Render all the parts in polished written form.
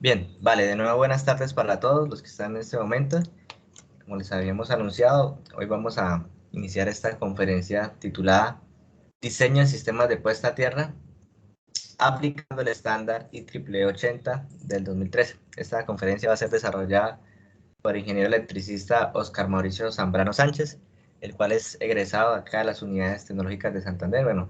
Bien, vale, de nuevo buenas tardes para todos los que están en este momento. Como les habíamos anunciado, hoy vamos a iniciar esta conferencia titulada Diseño de sistemas de puesta a tierra aplicando el estándar IEEE 80 del 2013. Esta conferencia va a ser desarrollada por el ingeniero electricista Oscar Mauricio Zambrano Sánchez, el cual es egresado acá de las unidades tecnológicas de Santander. Bueno,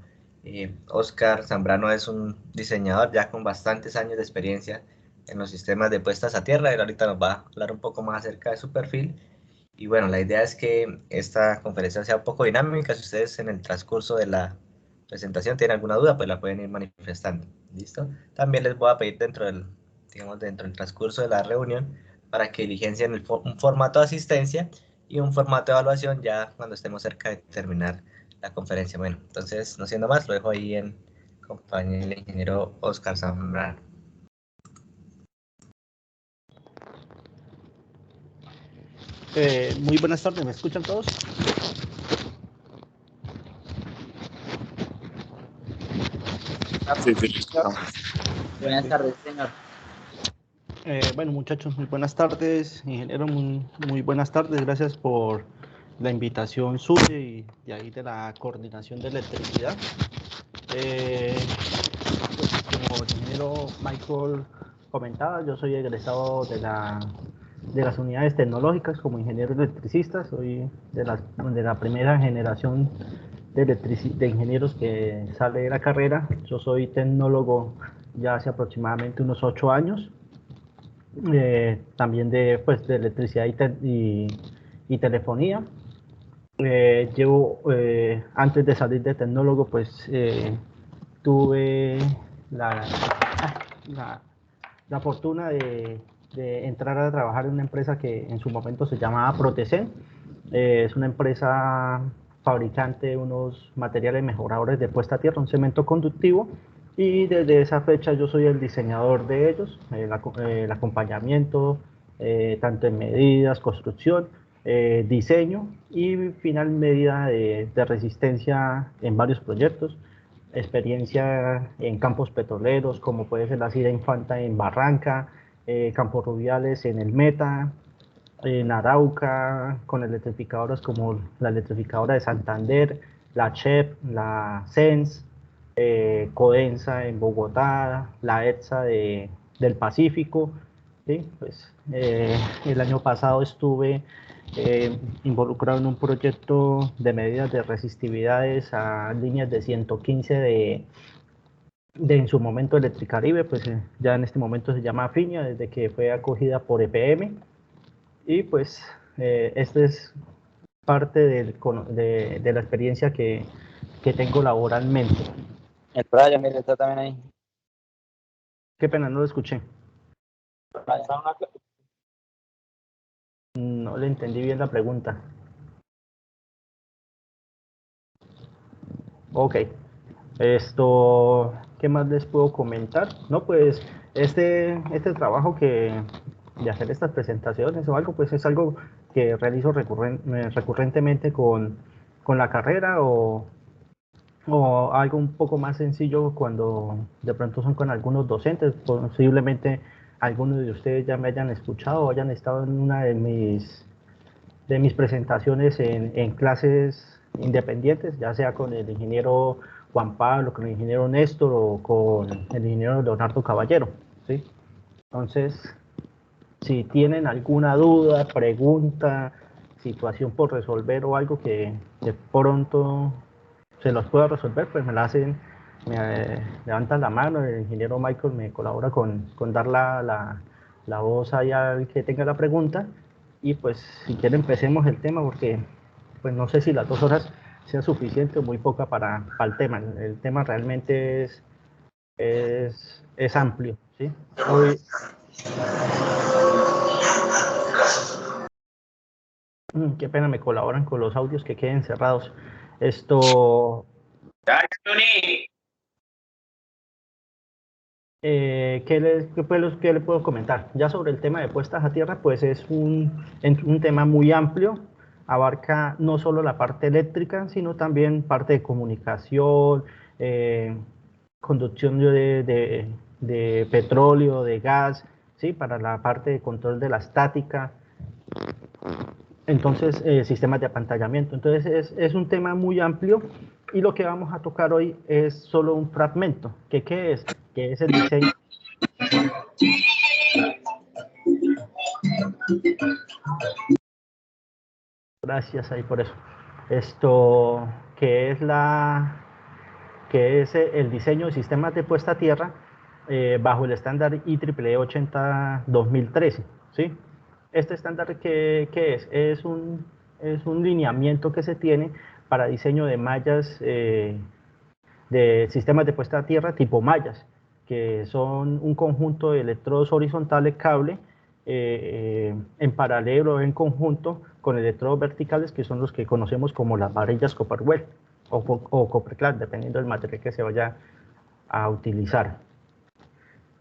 Oscar Zambrano es un diseñador ya con bastantes años de experiencia en los sistemas de puestas a tierra. Él ahorita nos va a hablar un poco más acerca de su perfil. Y bueno, la idea es que esta conferencia sea un poco dinámica. Si ustedes en el transcurso de la presentación tienen alguna duda, pues la pueden ir manifestando. ¿Listo? También les voy a pedir dentro del transcurso de la reunión para que diligencien un formato de asistencia y un formato de evaluación ya cuando estemos cerca de terminar la conferencia. Bueno, entonces, no siendo más, lo dejo ahí en compañía del ingeniero Oscar Zambrano. Muy buenas tardes, ¿me escuchan todos? Sí, claro. Buenas tardes, señor. Bueno, muchachos, muy buenas tardes. Ingeniero, muy buenas tardes. Gracias por la invitación suya y de ahí de la coordinación de electricidad. Pues, como el ingeniero Michael comentaba, yo soy egresado de las unidades tecnológicas como ingeniero electricista. Soy de la primera generación de ingenieros que sale de la carrera. Yo soy tecnólogo ya hace aproximadamente unos 8 años. También de electricidad y telefonía. Antes de salir de tecnólogo, pues tuve la fortuna de entrar a trabajar en una empresa que en su momento se llamaba Protecen. Es una empresa fabricante de unos materiales mejoradores de puesta a tierra, un cemento conductivo, y desde esa fecha yo soy el diseñador de ellos, el acompañamiento, tanto en medidas, construcción, diseño y final medida de resistencia en varios proyectos. Experiencia en campos petroleros, como puede ser la Cira Infanta en Barranca, Campos Rubiales en el Meta, en Arauca, con electrificadoras como la electrificadora de Santander, la CHEP, la SENS, Codensa en Bogotá, la ETSA del Pacífico. ¿Sí? Pues, el año pasado estuve involucrado en un proyecto de medidas de resistividades a líneas de 115 de en su momento Electricaribe, pues ya en este momento se llama Afinia, desde que fue acogida por EPM. Y pues esta es parte de la experiencia que tengo laboralmente. El Brian, mire, está también ahí. Qué pena, no lo escuché. No le entendí bien la pregunta. Ok. ¿Qué más les puedo comentar? No, pues este trabajo de hacer estas presentaciones o algo, pues es algo que realizo recurrentemente con la carrera o algo un poco más sencillo cuando de pronto son con algunos docentes. Posiblemente algunos de ustedes ya me hayan escuchado o hayan estado en una de mis presentaciones en clases independientes, ya sea con el ingeniero Juan Pablo, con el ingeniero Néstor o con el ingeniero Leonardo Caballero, ¿sí? Entonces, si tienen alguna duda, pregunta, situación por resolver o algo que de pronto se los pueda resolver, pues me levantan la mano, el ingeniero Michael me colabora con dar la voz ahí al que tenga la pregunta. Y pues si quieren empecemos el tema, porque pues no sé si las 2 horas sea suficiente o muy poca para el tema. El tema realmente es amplio, ¿sí? Hoy, qué pena, me colaboran con los audios que queden cerrados. ¿Qué le puedo comentar? Ya sobre el tema de puestas a tierra, pues es un tema muy amplio, abarca no solo la parte eléctrica, sino también parte de comunicación, conducción de petróleo, de gas, ¿sí? Para la parte de control de la estática. Entonces, sistemas de apantallamiento. Entonces, es un tema muy amplio y lo que vamos a tocar hoy es solo un fragmento. ¿Qué es? Que es el diseño. Gracias ahí por eso. Esto, que es el diseño de sistemas de puesta a tierra bajo el estándar IEEE 80-2013, ¿sí? Este estándar, ¿qué es? Es un lineamiento que se tiene para diseño de mallas, de sistemas de puesta a tierra tipo mallas, que son un conjunto de electrodos horizontales cable en paralelo o en conjunto con electrodos verticales, que son los que conocemos como las varillas Copperwell o Copperclass, dependiendo del material que se vaya a utilizar.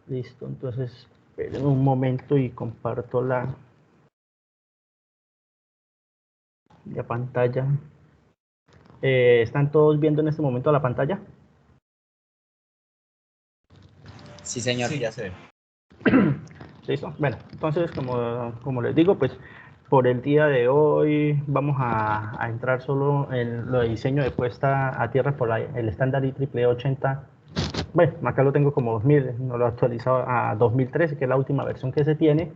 Listo, entonces esperen un momento y comparto la pantalla. ¿Están todos viendo en este momento la pantalla? Sí, señor. Sí, ya se ve. Listo. Bueno, entonces, como les digo, pues por el día de hoy vamos a entrar solo en lo de diseño de puesta a tierra por el estándar IEEE 80. Bueno, acá lo tengo como 2000, no lo he actualizado a 2013, que es la última versión que se tiene.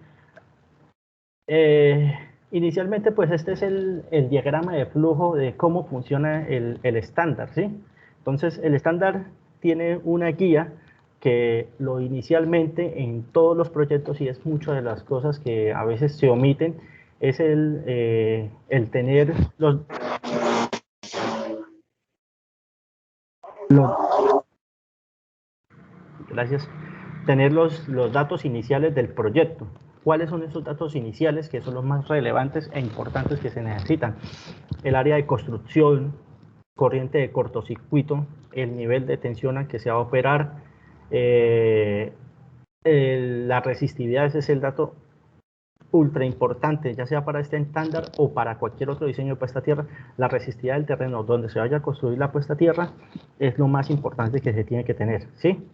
Inicialmente, pues este es el diagrama de flujo de cómo funciona el estándar, ¿sí? Entonces, el estándar tiene una guía que lo inicialmente en todos los proyectos, y es muchas de las cosas que a veces se omiten, es el tener gracias, tener los datos iniciales del proyecto. ¿Cuáles son esos datos iniciales que son los más relevantes e importantes que se necesitan? El área de construcción, corriente de cortocircuito, el nivel de tensión al que se va a operar, la resistividad, ese es el dato ultra importante, ya sea para este estándar o para cualquier otro diseño de puesta a tierra. La resistividad del terreno donde se vaya a construir la puesta a tierra es lo más importante que se tiene que tener, ¿sí?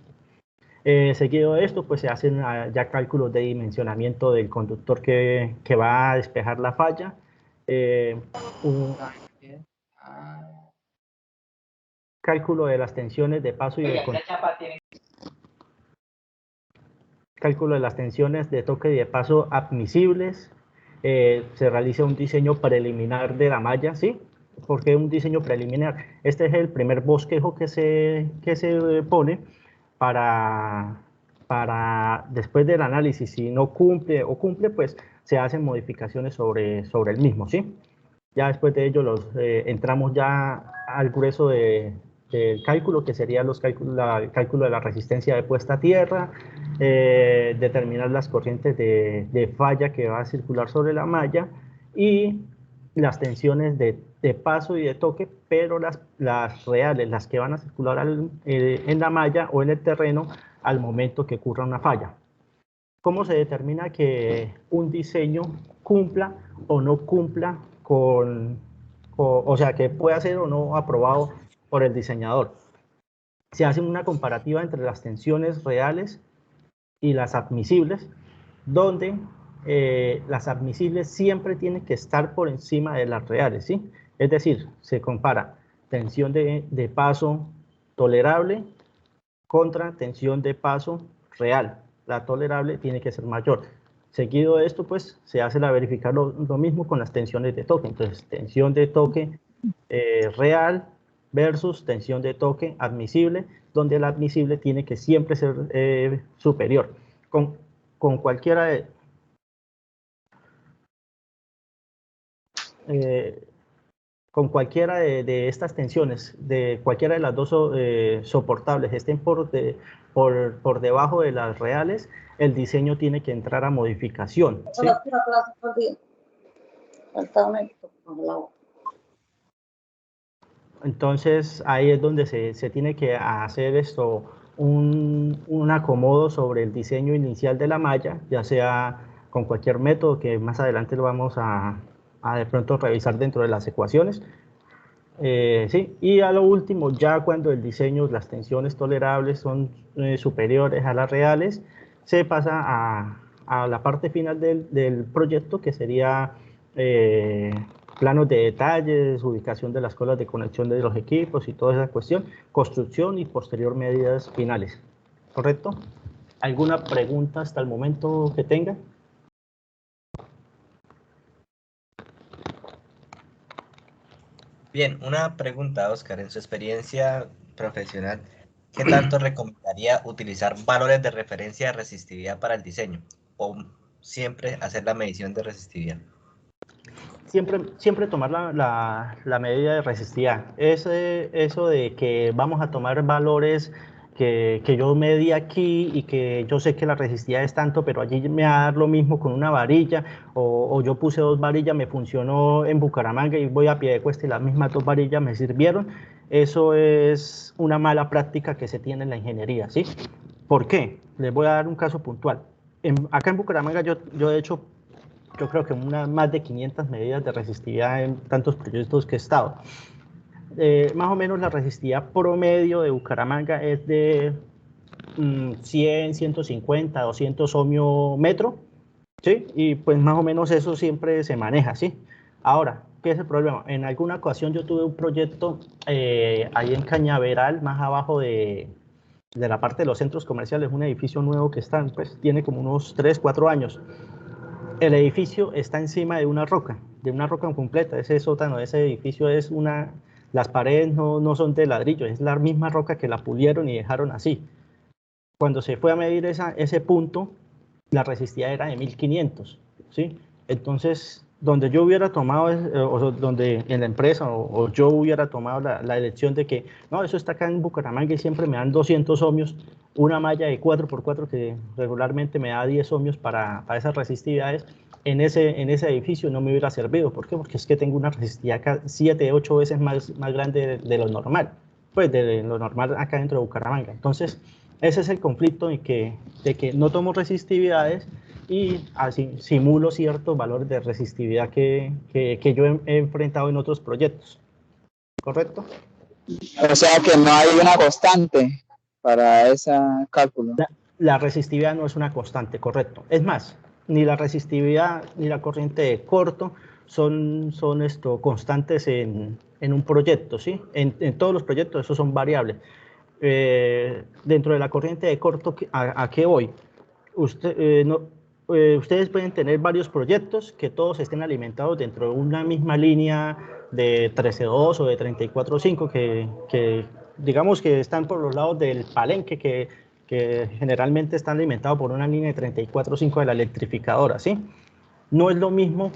Seguido de esto, pues se hacen ya cálculos de dimensionamiento del conductor que va a despejar la falla. Un cálculo de las tensiones de paso y de cálculo de las tensiones de toque y de paso admisibles. Se realiza un diseño preliminar de la malla, ¿sí? ¿Por qué un diseño preliminar? Este es el primer bosquejo que se pone para después del análisis, si no cumple o cumple, pues se hacen modificaciones sobre el mismo, ¿sí? Ya después de ello entramos ya al grueso del cálculo, que sería el cálculo de la resistencia de puesta a tierra, determinar las corrientes de falla que va a circular sobre la malla y las tensiones de paso y de toque, pero las reales, las que van a circular en la malla o en el terreno al momento que ocurra una falla. ¿Cómo se determina que un diseño cumpla o no cumpla o sea, que pueda ser o no aprobado por el diseñador? Se hace una comparativa entre las tensiones reales y las admisibles, donde las admisibles siempre tienen que estar por encima de las reales, ¿sí? Es decir, se compara tensión de paso tolerable contra tensión de paso real. La tolerable tiene que ser mayor. Seguido de esto, pues, se hace verificar lo mismo con las tensiones de toque. Entonces, tensión de toque real versus tensión de toque admisible, donde la admisible tiene que siempre ser superior. Con cualquiera de... con cualquiera de estas tensiones, de cualquiera de las dos soportables, estén por debajo de las reales, el diseño tiene que entrar a modificación, ¿sí? Entonces, ahí es donde se tiene que hacer un acomodo sobre el diseño inicial de la malla, ya sea con cualquier método que más adelante lo vamos a de pronto revisar dentro de las ecuaciones. Sí, y a lo último, ya cuando el diseño, las tensiones tolerables son superiores a las reales, se pasa a la parte final del proyecto, que sería planos de detalles, ubicación de las colas de conexión de los equipos y toda esa cuestión, construcción y posterior medidas finales. ¿Correcto? ¿Alguna pregunta hasta el momento que tengan? Bien, una pregunta, Oscar. En su experiencia profesional, ¿qué tanto recomendaría utilizar valores de referencia de resistividad para el diseño? ¿O siempre hacer la medición de resistividad? Siempre tomar la medida de resistividad. Eso de que vamos a tomar valores que yo medí aquí y que yo sé que la resistividad es tanto, pero allí me va a dar lo mismo con una varilla, o yo puse 2 varillas, me funcionó en Bucaramanga y voy a Piedecuesta y las mismas 2 varillas me sirvieron. Eso es una mala práctica que se tiene en la ingeniería, ¿sí? ¿Por qué? Les voy a dar un caso puntual. Acá en Bucaramanga yo he hecho, yo creo que más de 500 medidas de resistividad en tantos proyectos que he estado. Más o menos la resistividad promedio de Bucaramanga es de 100, 150, 200 ohmio metro, ¿sí? Y pues más o menos eso siempre se maneja, ¿sí? Ahora, ¿qué es el problema? En alguna ocasión yo tuve un proyecto ahí en Cañaveral, más abajo de la parte de los centros comerciales, un edificio nuevo que está, pues tiene como unos 3, 4 años. El edificio está encima de una roca completa. Ese sótano, ese edificio es las paredes no son de ladrillo, es la misma roca que la pulieron y dejaron así. Cuando se fue a medir ese punto, la resistividad era de 1500, ¿sí? Entonces, donde yo hubiera tomado, o donde en la empresa, o yo hubiera tomado la elección de que, no, eso está acá en Bucaramanga y siempre me dan 200 ohmios, una malla de 4x4 que regularmente me da 10 ohmios para esas resistividades, en ese edificio no me hubiera servido. ¿Por qué? Porque es que tengo una resistividad 7, 8 veces más grande de lo normal, pues de lo normal acá dentro de Bucaramanga. Entonces, ese es el conflicto de que no tomo resistividades y así simulo ciertos valores de resistividad que yo he enfrentado en otros proyectos. ¿Correcto? O sea que no hay una constante para ese cálculo. La resistividad no es una constante, correcto. Es más, ni la resistividad ni la corriente de corto son constantes en un proyecto, ¿sí? En todos los proyectos esos son variables. Dentro de la corriente de corto, ¿a qué voy? Ustedes pueden tener varios proyectos que todos estén alimentados dentro de una misma línea de 13.2 o de 34.5 que digamos que están por los lados del palenque, que generalmente están alimentados por una línea de 34.5 de la electrificadora, ¿sí? No es lo mismo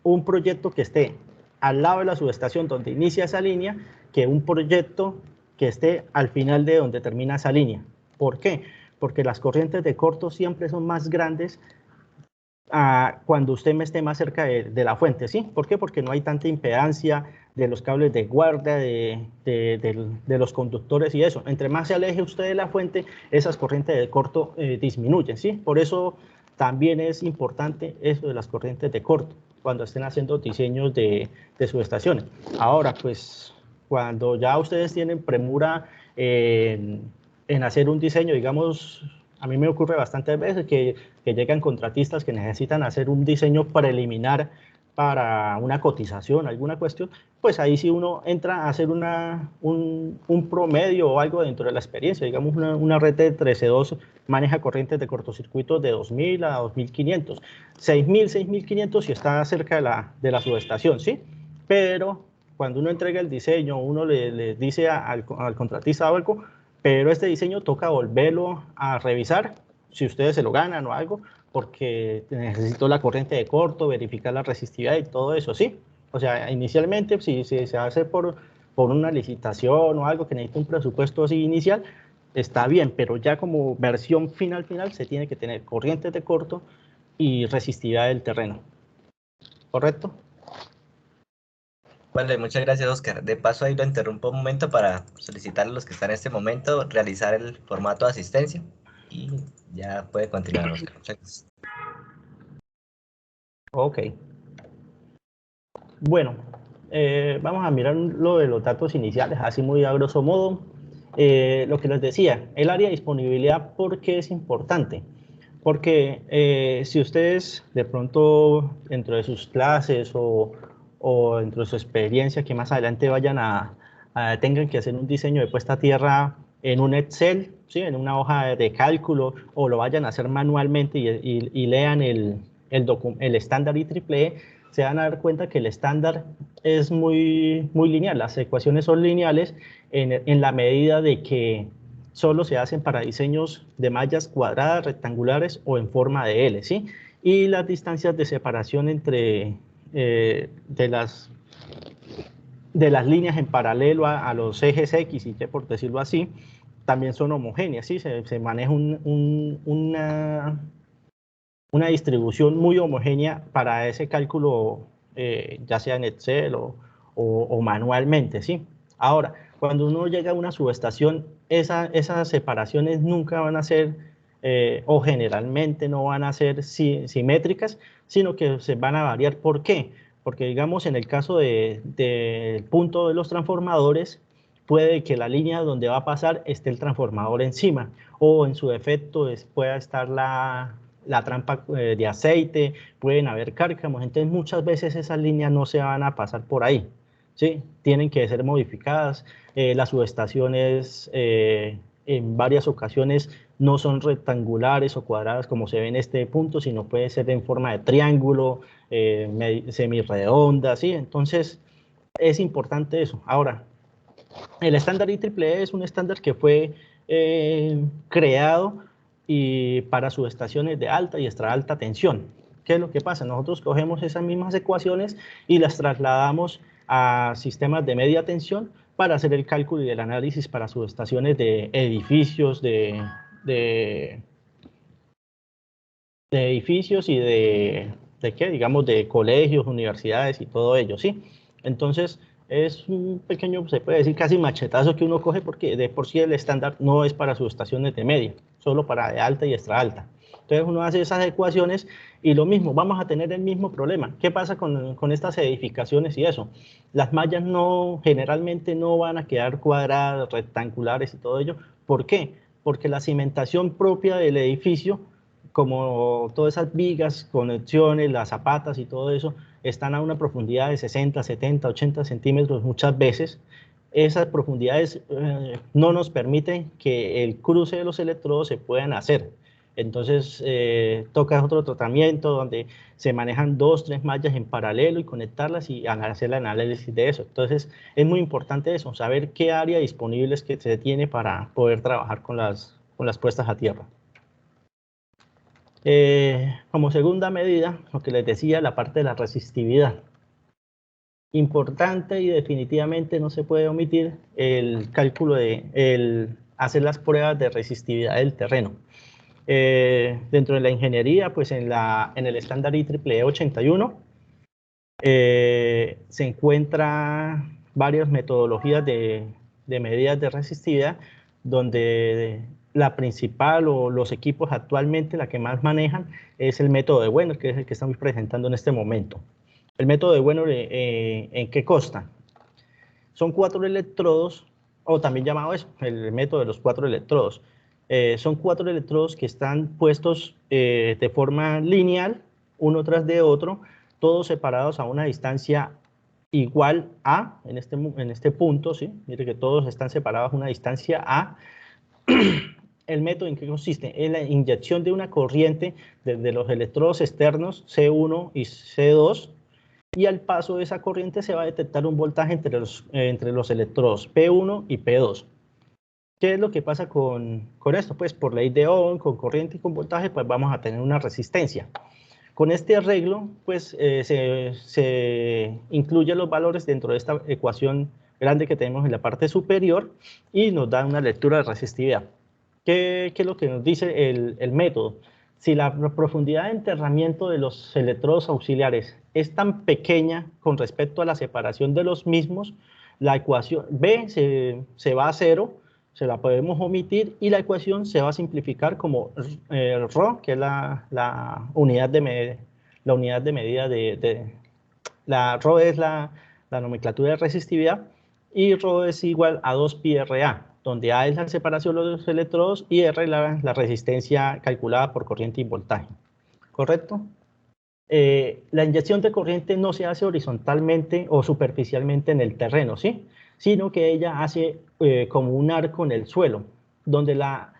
un proyecto que esté al lado de la subestación donde inicia esa línea que un proyecto que esté al final de donde termina esa línea. ¿Por qué? Porque las corrientes de corto siempre son más grandes cuando usted esté más cerca de la fuente, ¿sí? ¿Por qué? Porque no hay tanta impedancia de los cables de guardia, de los conductores y eso. Entre más se aleje usted de la fuente, esas corrientes de corto disminuyen, ¿sí? Por eso también es importante eso de las corrientes de corto, cuando estén haciendo diseños de subestaciones. Ahora, pues, cuando ya ustedes tienen premura en hacer un diseño, digamos, a mí me ocurre bastantes veces que llegan contratistas que necesitan hacer un diseño preliminar para una cotización, alguna cuestión, pues ahí sí uno entra a hacer un promedio o algo dentro de la experiencia. Digamos, una red de 13.2 maneja corrientes de cortocircuitos de 2.000 a 2.500, 6.000, 6.500 si está cerca de la subestación, ¿sí? Pero cuando uno entrega el diseño, uno le dice al contratista algo, pero este diseño toca volverlo a revisar si ustedes se lo ganan o algo, porque necesito la corriente de corto, verificar la resistividad y todo eso, ¿sí? O sea, inicialmente, si se hace por una licitación o algo que necesita un presupuesto así inicial, está bien, pero ya como versión final se tiene que tener corriente de corto y resistividad del terreno. ¿Correcto? Vale, muchas gracias, Oscar. De paso, ahí lo interrumpo un momento para solicitar a los que están en este momento realizar el formato de asistencia y ya puede continuar, Oscar. Muchas gracias. Ok. Bueno, vamos a mirar lo de los datos iniciales, así muy a grosso modo. Lo que les decía, el área de disponibilidad, ¿por qué es importante? Porque si ustedes de pronto dentro de sus clases o dentro de su experiencia que más adelante vayan tengan que hacer un diseño de puesta a tierra en un Excel, ¿sí? En una hoja de cálculo, o lo vayan a hacer manualmente y lean el estándar IEEE, se van a dar cuenta que el estándar es muy lineal. Las ecuaciones son lineales en la medida de que solo se hacen para diseños de mallas cuadradas, rectangulares o en forma de L, ¿sí? Y las distancias de separación de las líneas en paralelo a los ejes X y Y, por decirlo así, también son homogéneas, ¿sí? Se maneja una distribución muy homogénea para ese cálculo, ya sea en Excel o manualmente, ¿sí? Ahora, cuando uno llega a una subestación, esas separaciones nunca van a ser, o generalmente no van a ser simétricas, sino que se van a variar. ¿Por qué? Porque, digamos, en el caso del punto de los transformadores, puede que la línea donde va a pasar esté el transformador encima, o en su defecto pueda estar la trampa de aceite, pueden haber cárcamos. Entonces muchas veces esas líneas no se van a pasar por ahí, ¿sí? Tienen que ser modificadas. Las subestaciones en varias ocasiones no son rectangulares o cuadradas como se ve en este punto, sino puede ser en forma de triángulo, semirredonda, ¿sí? Entonces es importante eso. Ahora, el estándar IEEE es un estándar que fue creado para subestaciones de alta y extra alta tensión. ¿Qué es lo que pasa? Nosotros cogemos esas mismas ecuaciones y las trasladamos a sistemas de media tensión para hacer el cálculo y el análisis para subestaciones de edificios, de edificios y ¿de qué? Digamos, de colegios, universidades y todo ello, ¿sí? Entonces, es un pequeño, se puede decir casi machetazo que uno coge, porque de por sí el estándar no es para subestaciones de media, solo para de alta y extra alta. Entonces uno hace esas ecuaciones y lo mismo, vamos a tener el mismo problema. ¿Qué pasa con estas edificaciones y eso? Las mallas generalmente no van a quedar cuadradas, rectangulares y todo ello. ¿Por qué? Porque la cimentación propia del edificio, como todas esas vigas, conexiones, las zapatas y todo eso, están a una profundidad de 60, 70, 80 centímetros muchas veces. Esas profundidades no nos permiten que el cruce de los electrodos se puedan hacer. Entonces toca otro tratamiento donde se manejan 2, 3 mallas en paralelo y conectarlas y hacer el análisis de eso. Entonces es muy importante eso, saber qué área disponible es que se tiene para poder trabajar con las puestas a tierra. Como segunda medida, lo que les decía, la parte de la resistividad. Importante y definitivamente no se puede omitir el cálculo hacer las pruebas de resistividad del terreno. Dentro de la ingeniería, pues en el estándar IEEE 81 se encuentra varias metodologías de medidas de resistividad, donde la principal o los equipos actualmente la que más manejan es el método de Wenner, que es el que estamos presentando en este momento. El método de Wenner, ¿en qué consta? Son 4 electrodos, o también llamado eso, el método de los 4 electrodos. Son 4 electrodos que están puestos de forma lineal, uno tras de otro, todos separados a una distancia igual a, en este punto, ¿sí? Mire que todos están separados a una distancia a. ¿El método en qué consiste? En la inyección de una corriente desde los electrodos externos C1 y C2, y al paso de esa corriente se va a detectar un voltaje entre los electrodos P1 y P2. ¿Qué es lo que pasa con esto? Pues por ley de Ohm, con corriente y con voltaje, pues vamos a tener una resistencia. Con este arreglo, pues se incluyen los valores dentro de esta ecuación grande que tenemos en la parte superior y nos da una lectura de resistividad. ¿Qué es lo que nos dice el método? Si la profundidad de enterramiento de los electrodos auxiliares es tan pequeña con respecto a la separación de los mismos, la ecuación B se va a cero, se la podemos omitir y la ecuación se va a simplificar como ρ, que es la unidad de medida la ρ es la nomenclatura de resistividad y ρ es igual a 2 pi RA. donde A es la separación de los electrodos y R la resistencia calculada por corriente y voltaje. ¿Correcto? La inyección de corriente no se hace horizontalmente o superficialmente en el terreno, ¿sí? Sino que ella hace como un arco en el suelo, donde la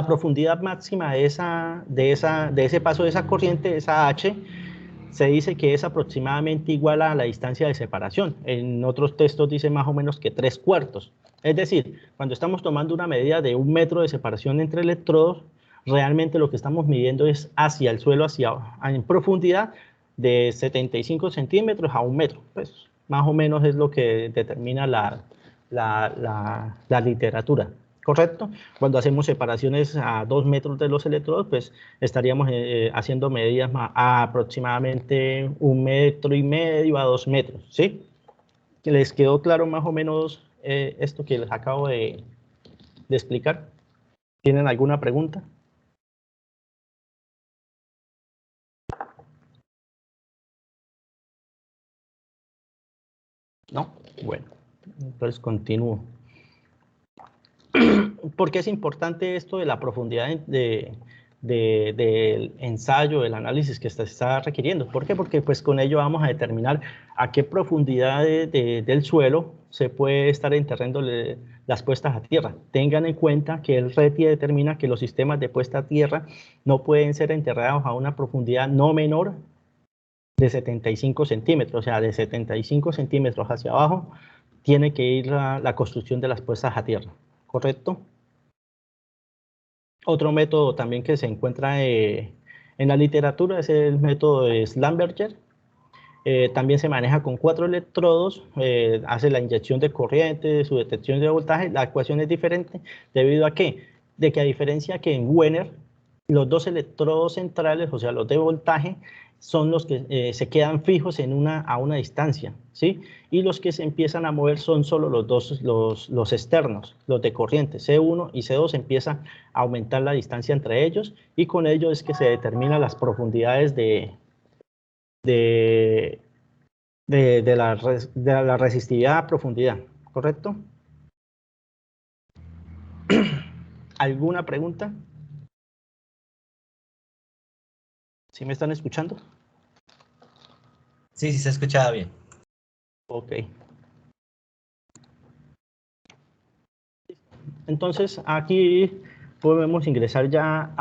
profundidad máxima de ese paso de esa corriente, esa H, se dice que es aproximadamente igual a la distancia de separación. En otros textos dice más o menos que 3/4. Es decir, cuando estamos tomando una medida de 1 metro de separación entre electrodos, realmente lo que estamos midiendo es hacia el suelo, en profundidad de 75 centímetros a 1 metro. Pues más o menos es lo que determina la literatura. ¿Correcto? Cuando hacemos separaciones a 2 metros de los electrodos, pues estaríamos haciendo medidas a aproximadamente 1,5 metros a 2 metros, ¿sí? ¿Les quedó claro más o menos esto que les acabo de explicar? ¿Tienen alguna pregunta? ¿No? Bueno, entonces continúo. ¿Por qué es importante esto de la profundidad del ensayo, del análisis que se está requiriendo? ¿Por qué? Porque pues con ello vamos a determinar a qué profundidad del suelo se puede estar enterrando las puestas a tierra. Tengan en cuenta que el RETIE determina que los sistemas de puesta a tierra no pueden ser enterrados a una profundidad no menor de 75 centímetros, o sea, de 75 centímetros hacia abajo tiene que ir la construcción de las puestas a tierra. ¿Correcto? Otro método también que se encuentra en la literatura es el método de Schlumberger. También se maneja con 4 electrodos, hace la inyección de corriente, su detección de voltaje. La ecuación es diferente, ¿debido a qué? De que a diferencia que en Wiener, los 2 electrodos centrales, o sea, los de voltaje, son los que se quedan fijos a una distancia, ¿sí? Y los que se empiezan a mover son solo los externos, los de corriente, C1 y C2, empieza a aumentar la distancia entre ellos, y con ello es que se determinan las profundidades de la resistividad a profundidad, ¿correcto? ¿Alguna pregunta? ¿Sí me están escuchando? Sí, se escuchaba bien. Ok. Entonces, aquí podemos ingresar ya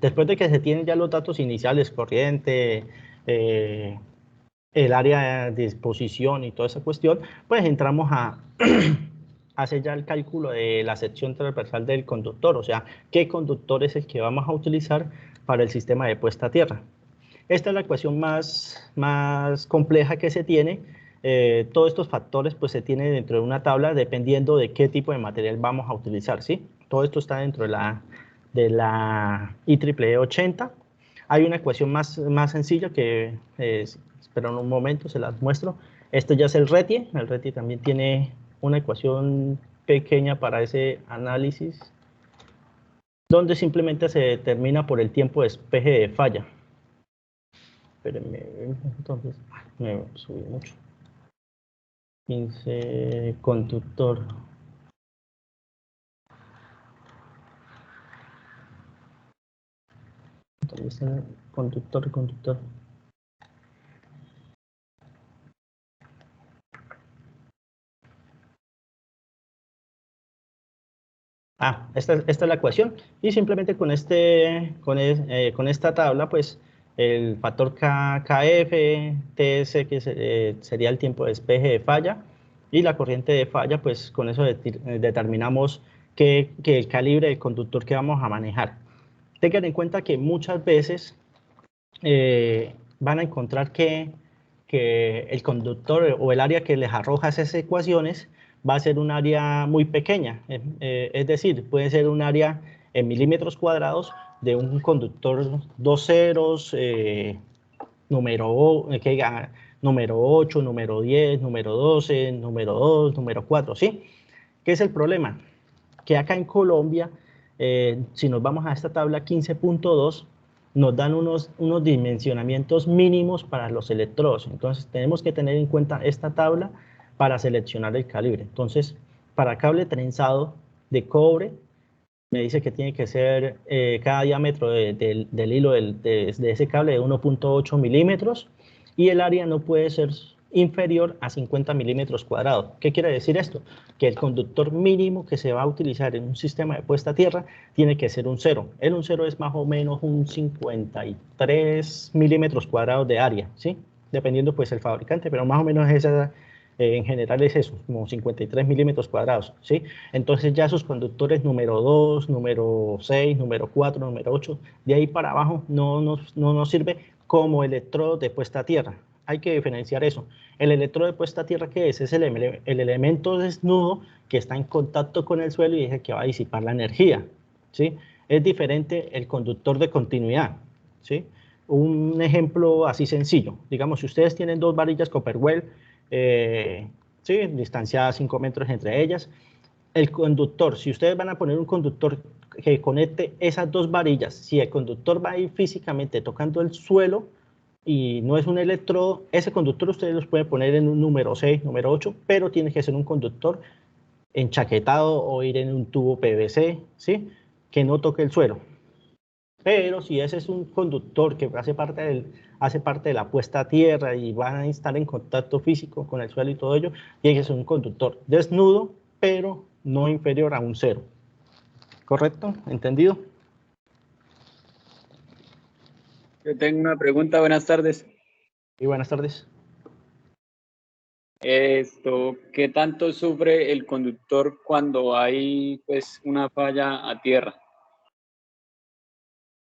después de que se tienen ya los datos iniciales, corriente, el área de disposición y toda esa cuestión, pues entramos a hacer ya el cálculo de la sección transversal del conductor, o sea, qué conductor es el que vamos a utilizar para el sistema de puesta a tierra. Esta es la ecuación más compleja que se tiene. Todos estos factores pues se tienen dentro de una tabla dependiendo de qué tipo de material vamos a utilizar, ¿sí? Todo esto está dentro de la IEEE 80. Hay una ecuación más sencilla que, esperen un momento, se las muestro. Esto ya es el RETIE. El RETIE también tiene una ecuación pequeña para ese análisis, donde simplemente se determina por el tiempo de despeje de falla. Espérenme, entonces, me subí mucho. 15, conductor. ¿Dónde está el conductor? Esta es la ecuación, y simplemente con esta tabla, pues, el factor KF, TS, que sería el tiempo de despeje de falla, y la corriente de falla, pues, con eso determinamos que el calibre del conductor que vamos a manejar. Tengan en cuenta que muchas veces van a encontrar que el conductor o el área que les arroja esas ecuaciones va a ser un área muy pequeña, es decir, puede ser un área en milímetros cuadrados de un conductor 2 ceros, número 8, número 10, número 12, número 2, número 4, ¿sí? ¿Qué es el problema? Que acá en Colombia, si nos vamos a esta tabla 15.2, nos dan unos dimensionamientos mínimos para los electrodos. Entonces, tenemos que tener en cuenta esta tabla para seleccionar el calibre. Entonces, para cable trenzado de cobre, me dice que tiene que ser cada diámetro del hilo de ese cable de 1.8 milímetros y el área no puede ser inferior a 50 milímetros cuadrados. ¿Qué quiere decir esto? Que el conductor mínimo que se va a utilizar en un sistema de puesta a tierra tiene que ser un 0. Un 0 es más o menos un 53 milímetros cuadrados de área, ¿sí? Dependiendo pues el fabricante, pero más o menos esa... en general es eso, como 53 milímetros cuadrados, ¿sí? Entonces ya sus conductores número 2, número 6, número 4, número 8, de ahí para abajo no nos sirve como electrodo de puesta a tierra. Hay que diferenciar eso. El electrodo de puesta a tierra, ¿qué es? Es el elemento desnudo que está en contacto con el suelo y es el que va a disipar la energía, ¿sí? Es diferente el conductor de continuidad, ¿sí? Un ejemplo así sencillo. Digamos, si ustedes tienen dos varillas Copperwell, ¿sí? Distanciadas 5 metros entre ellas, el conductor, si ustedes van a poner un conductor que conecte esas dos varillas, si el conductor va a ir físicamente tocando el suelo y no es un electrodo, ese conductor ustedes los pueden poner en un número 6, número 8, pero tiene que ser un conductor enchaquetado o ir en un tubo PVC, ¿sí? Que no toque el suelo. Pero si ese es un conductor que hace parte de la puesta a tierra y van a estar en contacto físico con el suelo y todo ello, tiene que ser un conductor desnudo, pero no inferior a un 0. ¿Correcto? ¿Entendido? Yo tengo una pregunta, buenas tardes. Y buenas tardes. ¿Qué tanto sufre el conductor cuando hay pues una falla a tierra?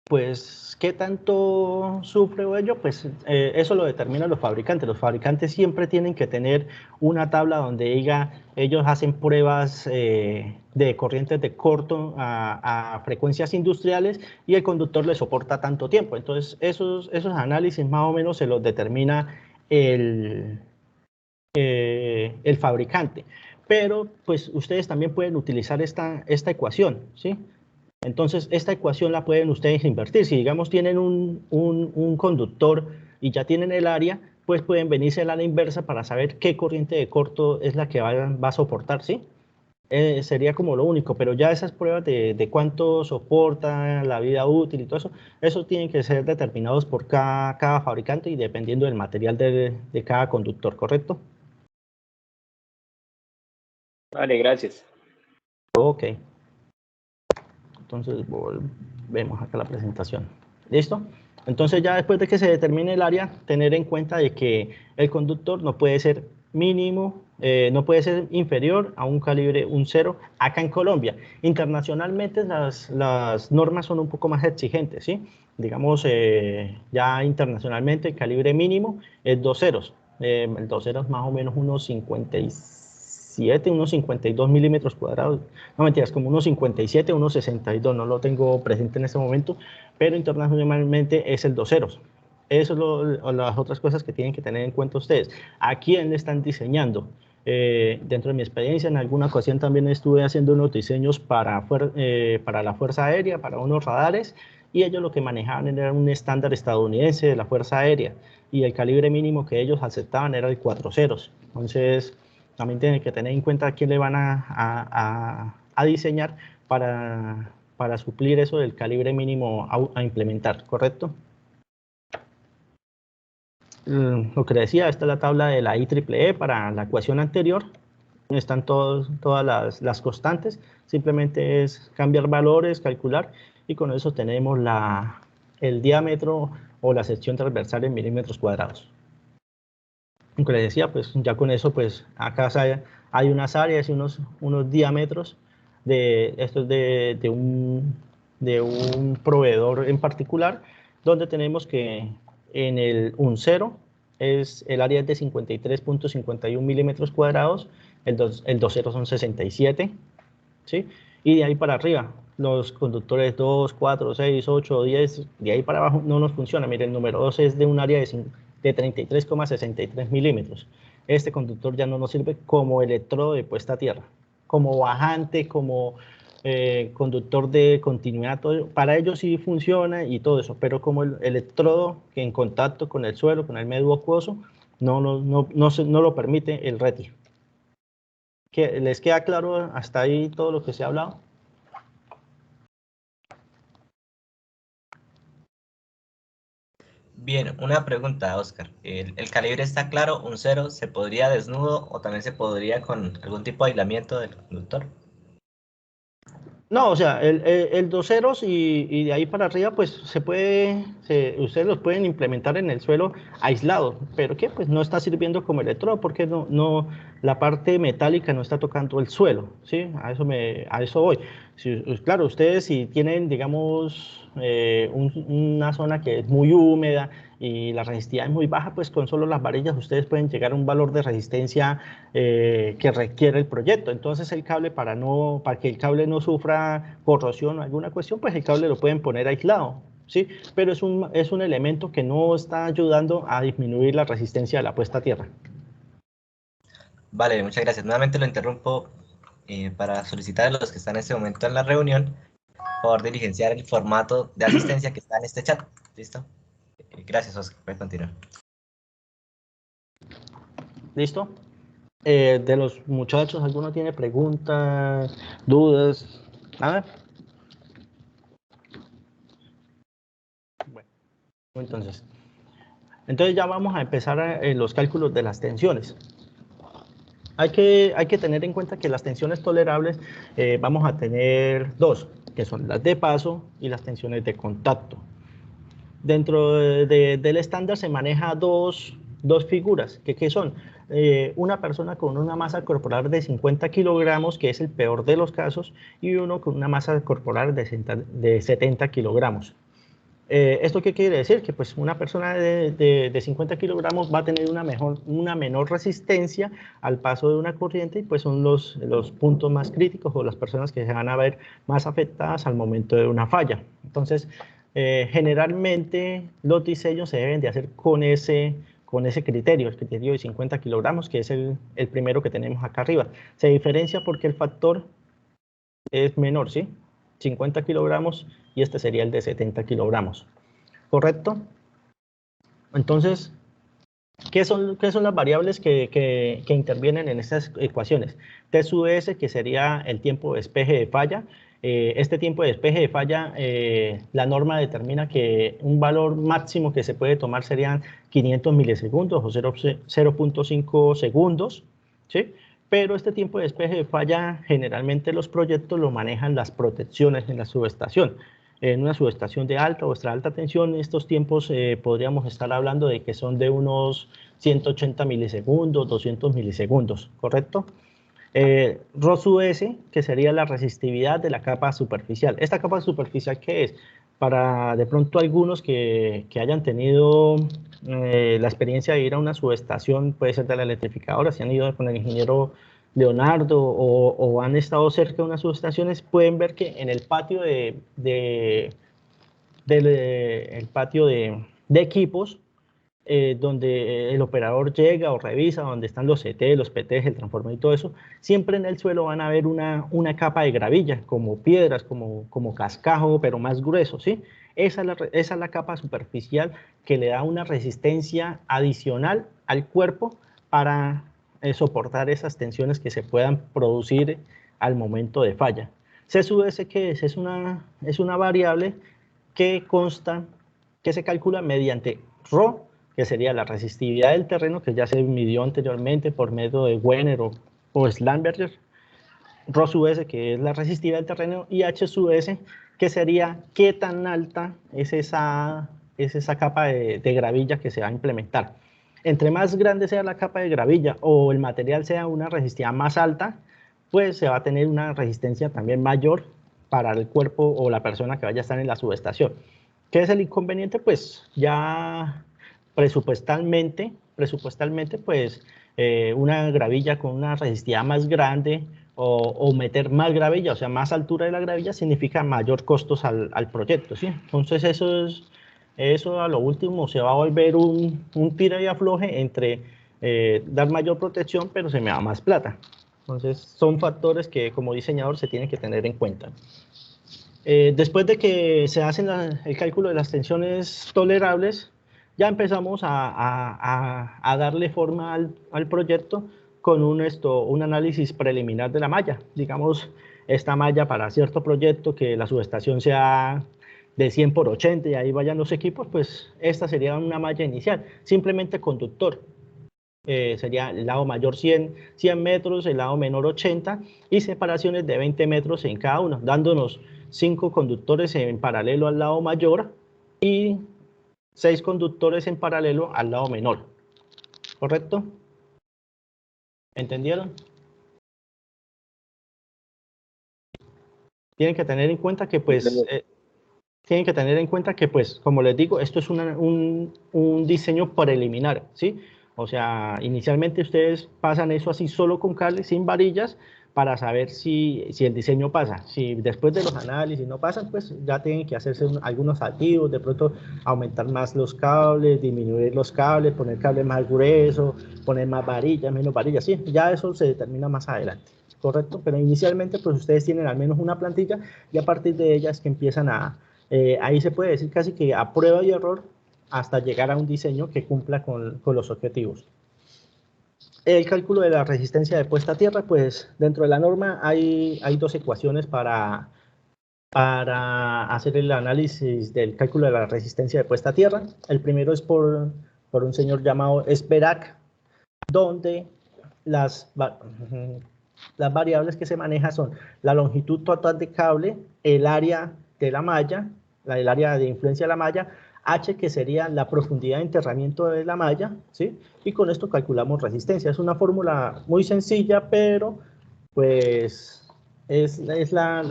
Pues, ¿qué tanto sufre ello? Pues eso lo determinan los fabricantes. Los fabricantes siempre tienen que tener una tabla donde diga, ellos hacen pruebas de corrientes de corto a frecuencias industriales y el conductor le soporta tanto tiempo. Entonces, esos análisis más o menos se los determina el fabricante. Pero, pues, ustedes también pueden utilizar esta ecuación, ¿sí? Entonces, esta ecuación la pueden ustedes invertir. Si, digamos, tienen un conductor y ya tienen el área, pues pueden venirse a la inversa para saber qué corriente de corto es la que va a soportar, ¿sí? Sería como lo único, pero ya esas pruebas de cuánto soporta la vida útil y todo eso tienen que ser determinados por cada fabricante y dependiendo del material de cada conductor, ¿correcto? Vale, gracias. Ok. Entonces volvemos acá a la presentación. ¿Listo? Entonces ya después de que se determine el área, tener en cuenta de que el conductor no puede ser mínimo, no puede ser inferior a un calibre, un 0, acá en Colombia. Internacionalmente las normas son un poco más exigentes, ¿sí? Digamos, ya internacionalmente el calibre mínimo es 2 ceros. El 2 ceros más o menos unos 57, unos 52 milímetros cuadrados. No mentiras, como unos 57, unos 62, no lo tengo presente en este momento, pero internacionalmente es el 2 ceros. Eso es las otras cosas que tienen que tener en cuenta ustedes. ¿A quién le están diseñando? Dentro de mi experiencia, en alguna ocasión también estuve haciendo unos diseños para la Fuerza Aérea, para unos radares, y ellos lo que manejaban era un estándar estadounidense de la Fuerza Aérea, y el calibre mínimo que ellos aceptaban era el 4 ceros. Entonces, también tienen que tener en cuenta a quién le van a diseñar para suplir eso del calibre mínimo a implementar, ¿correcto? Lo que decía, esta es la tabla de la IEEE para la ecuación anterior. Están todas las constantes, simplemente es cambiar valores, calcular, y con eso tenemos el diámetro o la sección transversal en milímetros cuadrados. Como les decía, pues ya con eso, pues acá hay unas áreas y unos diámetros de un proveedor en particular, donde tenemos que en un 0 el área es de 53.51 milímetros cuadrados, el 2 0 son 67, ¿sí? Y de ahí para arriba, los conductores 2, 4, 6, 8, 10, de ahí para abajo no nos funciona. Mire, el número 2 es de un área de 33,63 milímetros. Este conductor ya no nos sirve como electrodo de puesta a tierra, como bajante, como conductor de continuidad, todo, para ellos sí funciona y todo eso, pero como el electrodo que en contacto con el suelo, con el medio acuoso, no lo permite el RETI. ¿Les queda claro hasta ahí todo lo que se ha hablado? Bien, una pregunta, Oscar. ¿El calibre está claro? ¿Un cero se podría desnudo o también se podría con algún tipo de aislamiento del conductor? No, o sea, el dos ceros y de ahí para arriba, pues ustedes los pueden implementar en el suelo aislado, pero que pues no está sirviendo como electrodo porque la parte metálica no está tocando el suelo, ¿sí? A eso voy. Claro, ustedes si tienen, digamos, una zona que es muy húmeda y la resistividad es muy baja, pues con solo las varillas ustedes pueden llegar a un valor de resistencia que requiere el proyecto. Entonces el cable, para que el cable no sufra corrosión o alguna cuestión, pues el cable lo pueden poner aislado, ¿sí? Pero es un elemento que no está ayudando a disminuir la resistencia de la puesta a tierra. Vale, muchas gracias. Nuevamente lo interrumpo para solicitar a los que están en este momento en la reunión, por favor, diligenciar el formato de asistencia que está en este chat. ¿Listo? Gracias, Oscar. Puedes continuar. ¿Listo? De los muchachos, ¿alguno tiene preguntas, dudas? Nada. Bueno, entonces ya vamos a empezar los cálculos de las tensiones. Hay que tener en cuenta que las tensiones tolerables vamos a tener dos, que son las de paso y las tensiones de contacto. Dentro del estándar se maneja dos figuras, que son una persona con una masa corporal de 50 kilogramos, que es el peor de los casos, y uno con una masa corporal de 70 kilogramos. ¿Esto qué quiere decir? Que pues una persona de 50 kilogramos va a tener una menor resistencia al paso de una corriente y pues son los puntos más críticos o las personas que se van a ver más afectadas al momento de una falla. Entonces, generalmente los diseños se deben de hacer con ese criterio, el criterio de 50 kilogramos, que es el primero que tenemos acá arriba. Se diferencia porque el factor es menor, ¿sí? 50 kilogramos y este sería el de 70 kilogramos. ¿Correcto? Entonces, ¿qué son las variables que intervienen en estas ecuaciones? T sub S, que sería el tiempo de despeje de falla. Este tiempo de despeje de falla, la norma determina que un valor máximo que se puede tomar serían 500 milisegundos o 0.5 segundos, ¿sí? Pero este tiempo de despeje de falla, generalmente los proyectos lo manejan las protecciones en la subestación. En una subestación de alta o extra alta tensión, estos tiempos podríamos estar hablando de que son de unos 180 milisegundos, 200 milisegundos, ¿correcto? Rho sub S, que sería la resistividad de la capa superficial. ¿Esta capa superficial qué es? Para de pronto algunos que hayan tenido la experiencia de ir a una subestación, puede ser de la electrificadora, si han ido con el ingeniero Leonardo o han estado cerca de unas subestaciones, pueden ver que en el patio de equipos, donde el operador llega o revisa, donde están los CT, los PT, el transformador y todo eso, siempre en el suelo van a ver una capa de gravilla, como piedras, como cascajo, pero más grueso, ¿sí? Esa es la capa superficial que le da una resistencia adicional al cuerpo para soportar esas tensiones que se puedan producir al momento de falla. C sub S, ¿qué es? Es una variable que consta, que se calcula mediante Rho, que sería la resistividad del terreno, que ya se midió anteriormente por medio de Wenner o Schlumberger, Rho sub S, que es la resistividad del terreno, y H sub S, que sería qué tan alta es esa capa de gravilla que se va a implementar. Entre más grande sea la capa de gravilla o el material sea una resistividad más alta, pues se va a tener una resistencia también mayor para el cuerpo o la persona que vaya a estar en la subestación. ¿Qué es el inconveniente? Pues ya presupuestalmente pues una gravilla con una resistividad más grande o meter más gravilla, o sea, más altura de la gravilla, significa mayor costos al proyecto, ¿sí? Entonces eso a lo último se va a volver un tira y afloje entre dar mayor protección, pero se me da más plata. Entonces son factores que como diseñador se tienen que tener en cuenta. Después de que se hace el cálculo de las tensiones tolerables, ya empezamos a darle forma al proyecto con un análisis preliminar de la malla. Digamos, esta malla para cierto proyecto, que la subestación sea de 100 por 80 y ahí vayan los equipos, pues esta sería una malla inicial, simplemente conductor. Sería el lado mayor 100 metros, el lado menor 80 y separaciones de 20 metros en cada uno, dándonos 5 conductores en paralelo al lado mayor y 6 conductores en paralelo al lado menor. ¿Correcto? ¿Entendieron? Tienen que tener en cuenta que pues, como les digo, esto es un diseño preliminar, ¿sí? O sea, inicialmente ustedes pasan eso así solo con cables, sin varillas, para saber si el diseño pasa. Si después de los análisis no pasan, pues ya tienen que hacerse algunos activos, de pronto aumentar más los cables, disminuir los cables, poner cables más gruesos, poner más varillas, menos varillas, sí, ya eso se determina más adelante. Correcto, pero inicialmente pues ustedes tienen al menos una plantilla y a partir de ellas que empiezan ahí se puede decir casi que a prueba y error hasta llegar a un diseño que cumpla con los objetivos. El cálculo de la resistencia de puesta a tierra, pues dentro de la norma hay 2 ecuaciones para hacer el análisis del cálculo de la resistencia de puesta a tierra. El primero es por un señor llamado Sperak, donde las variables que se manejan son la longitud total de cable, el área de la malla, el área de influencia de la malla, H, que sería la profundidad de enterramiento de la malla, ¿sí? Y con esto calculamos resistencia. Es una fórmula muy sencilla, pero pues es la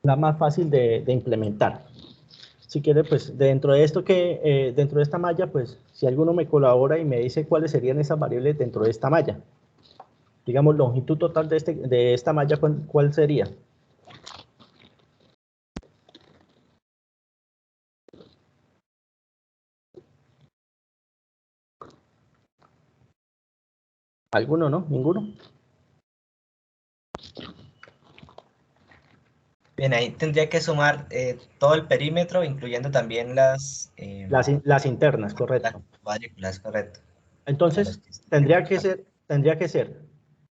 más fácil de implementar. Si quiere, pues dentro de esta malla, pues si alguno me colabora y me dice cuáles serían esas variables dentro de esta malla. Digamos, longitud total de esta malla, ¿cuál sería? ¿Alguno, no? ¿Ninguno? Bien, ahí tendría que sumar todo el perímetro, incluyendo también las internas, correcto. cuadrículas, correcto. Entonces, tendría que ser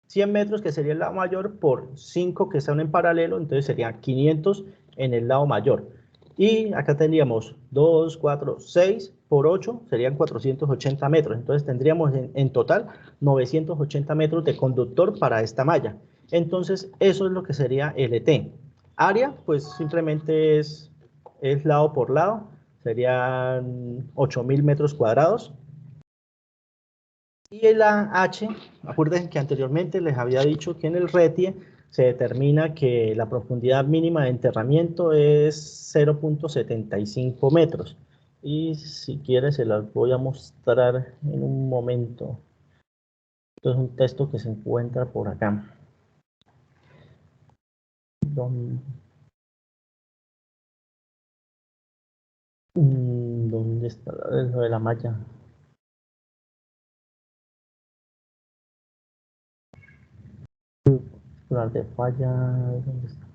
100 metros, que sería el lado mayor, por 5 que están en paralelo, entonces serían 500 en el lado mayor. Y acá tendríamos 2, 4, 6 por 8, serían 480 metros. Entonces tendríamos en total 980 metros de conductor para esta malla. Entonces, eso es lo que sería LT. Área, pues simplemente es lado por lado, serían 8.000 metros cuadrados. Y la H, acuérdense que anteriormente les había dicho que en el RETIE se determina que la profundidad mínima de enterramiento es 0.75 metros. Y si quiere se las voy a mostrar en un momento. Esto es un texto que se encuentra por acá. ¿Dónde está lo de la malla? De falla, ¿dónde está?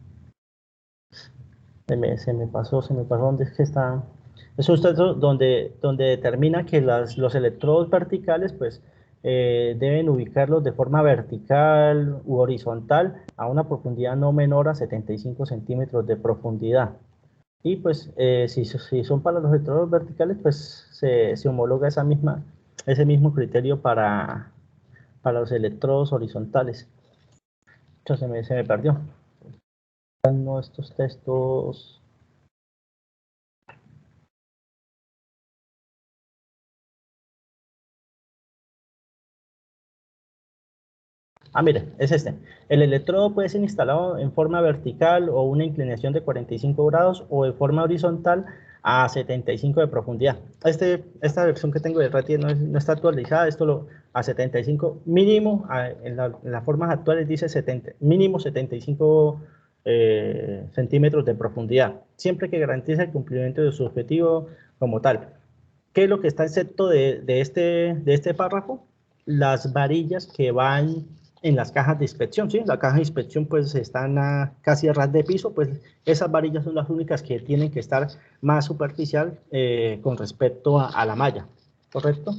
Se me pasó, ¿dónde es que está? Es un texto donde determina que los electrodos verticales, pues, deben ubicarlos de forma vertical u horizontal a una profundidad no menor a 75 centímetros de profundidad. Y pues, si son para los electrodos verticales, pues, se homologa ese mismo criterio para los electrodos horizontales. Entonces se me perdió. No, estos textos. Mire, es este. El electrodo puede ser instalado en forma vertical o una inclinación de 45 grados o de forma horizontal a 75 de profundidad. Esta versión que tengo de RETIE no está actualizada, a 75 mínimo, en las formas actuales dice mínimo 75 centímetros de profundidad, siempre que garantice el cumplimiento de su objetivo como tal. ¿Qué es lo que está excepto de este párrafo? Las varillas que van en las cajas de inspección, ¿sí? La caja de inspección pues están casi a ras de piso, pues esas varillas son las únicas que tienen que estar más superficial con respecto a la malla, ¿correcto?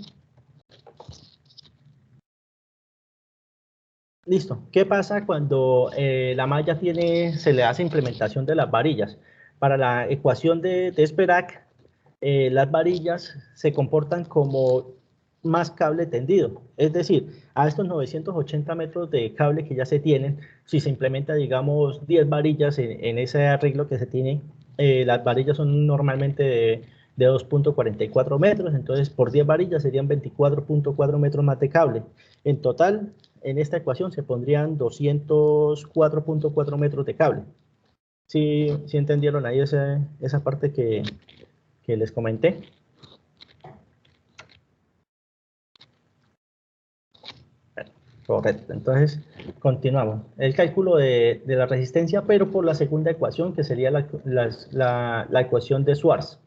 Listo. ¿Qué pasa cuando la malla se le hace implementación de las varillas? Para la ecuación de Sperac, las varillas se comportan como más cable tendido. Es decir, a estos 980 metros de cable que ya se tienen, si se implementa, digamos, 10 varillas en ese arreglo que se tiene, las varillas son normalmente de 2,44 metros, entonces por 10 varillas serían 24,4 metros más de cable. En total, en esta ecuación se pondrían 204,4 metros de cable. ¿Sí, sí entendieron ahí esa parte que les comenté? Correcto, entonces continuamos. El cálculo de la resistencia, pero por la segunda ecuación, que sería la ecuación de Schwarz.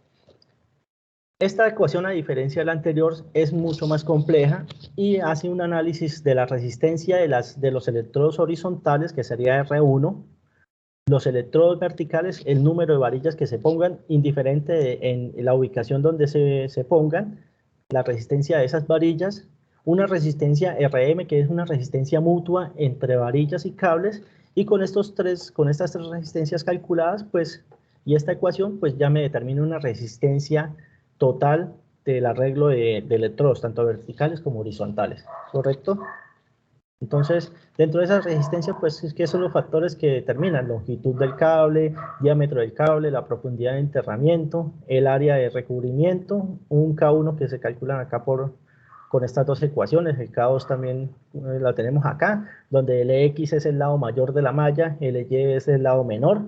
Esta ecuación, a diferencia de la anterior, es mucho más compleja y hace un análisis de la resistencia de los electrodos horizontales, que sería R1, los electrodos verticales, el número de varillas que se pongan, indiferente en la ubicación donde se pongan, la resistencia de esas varillas, una resistencia RM, que es una resistencia mutua entre varillas y cables, y con estas tres resistencias calculadas, pues, y esta ecuación, pues ya me determina una resistencia total del arreglo de electrodos, tanto verticales como horizontales, ¿correcto? Entonces, dentro de esa resistencia, pues, es que son los factores que determinan longitud del cable, diámetro del cable, la profundidad de enterramiento, el área de recubrimiento, un K1 que se calculan acá con estas dos ecuaciones, el K2 también la tenemos acá, donde el X es el lado mayor de la malla, el Y es el lado menor.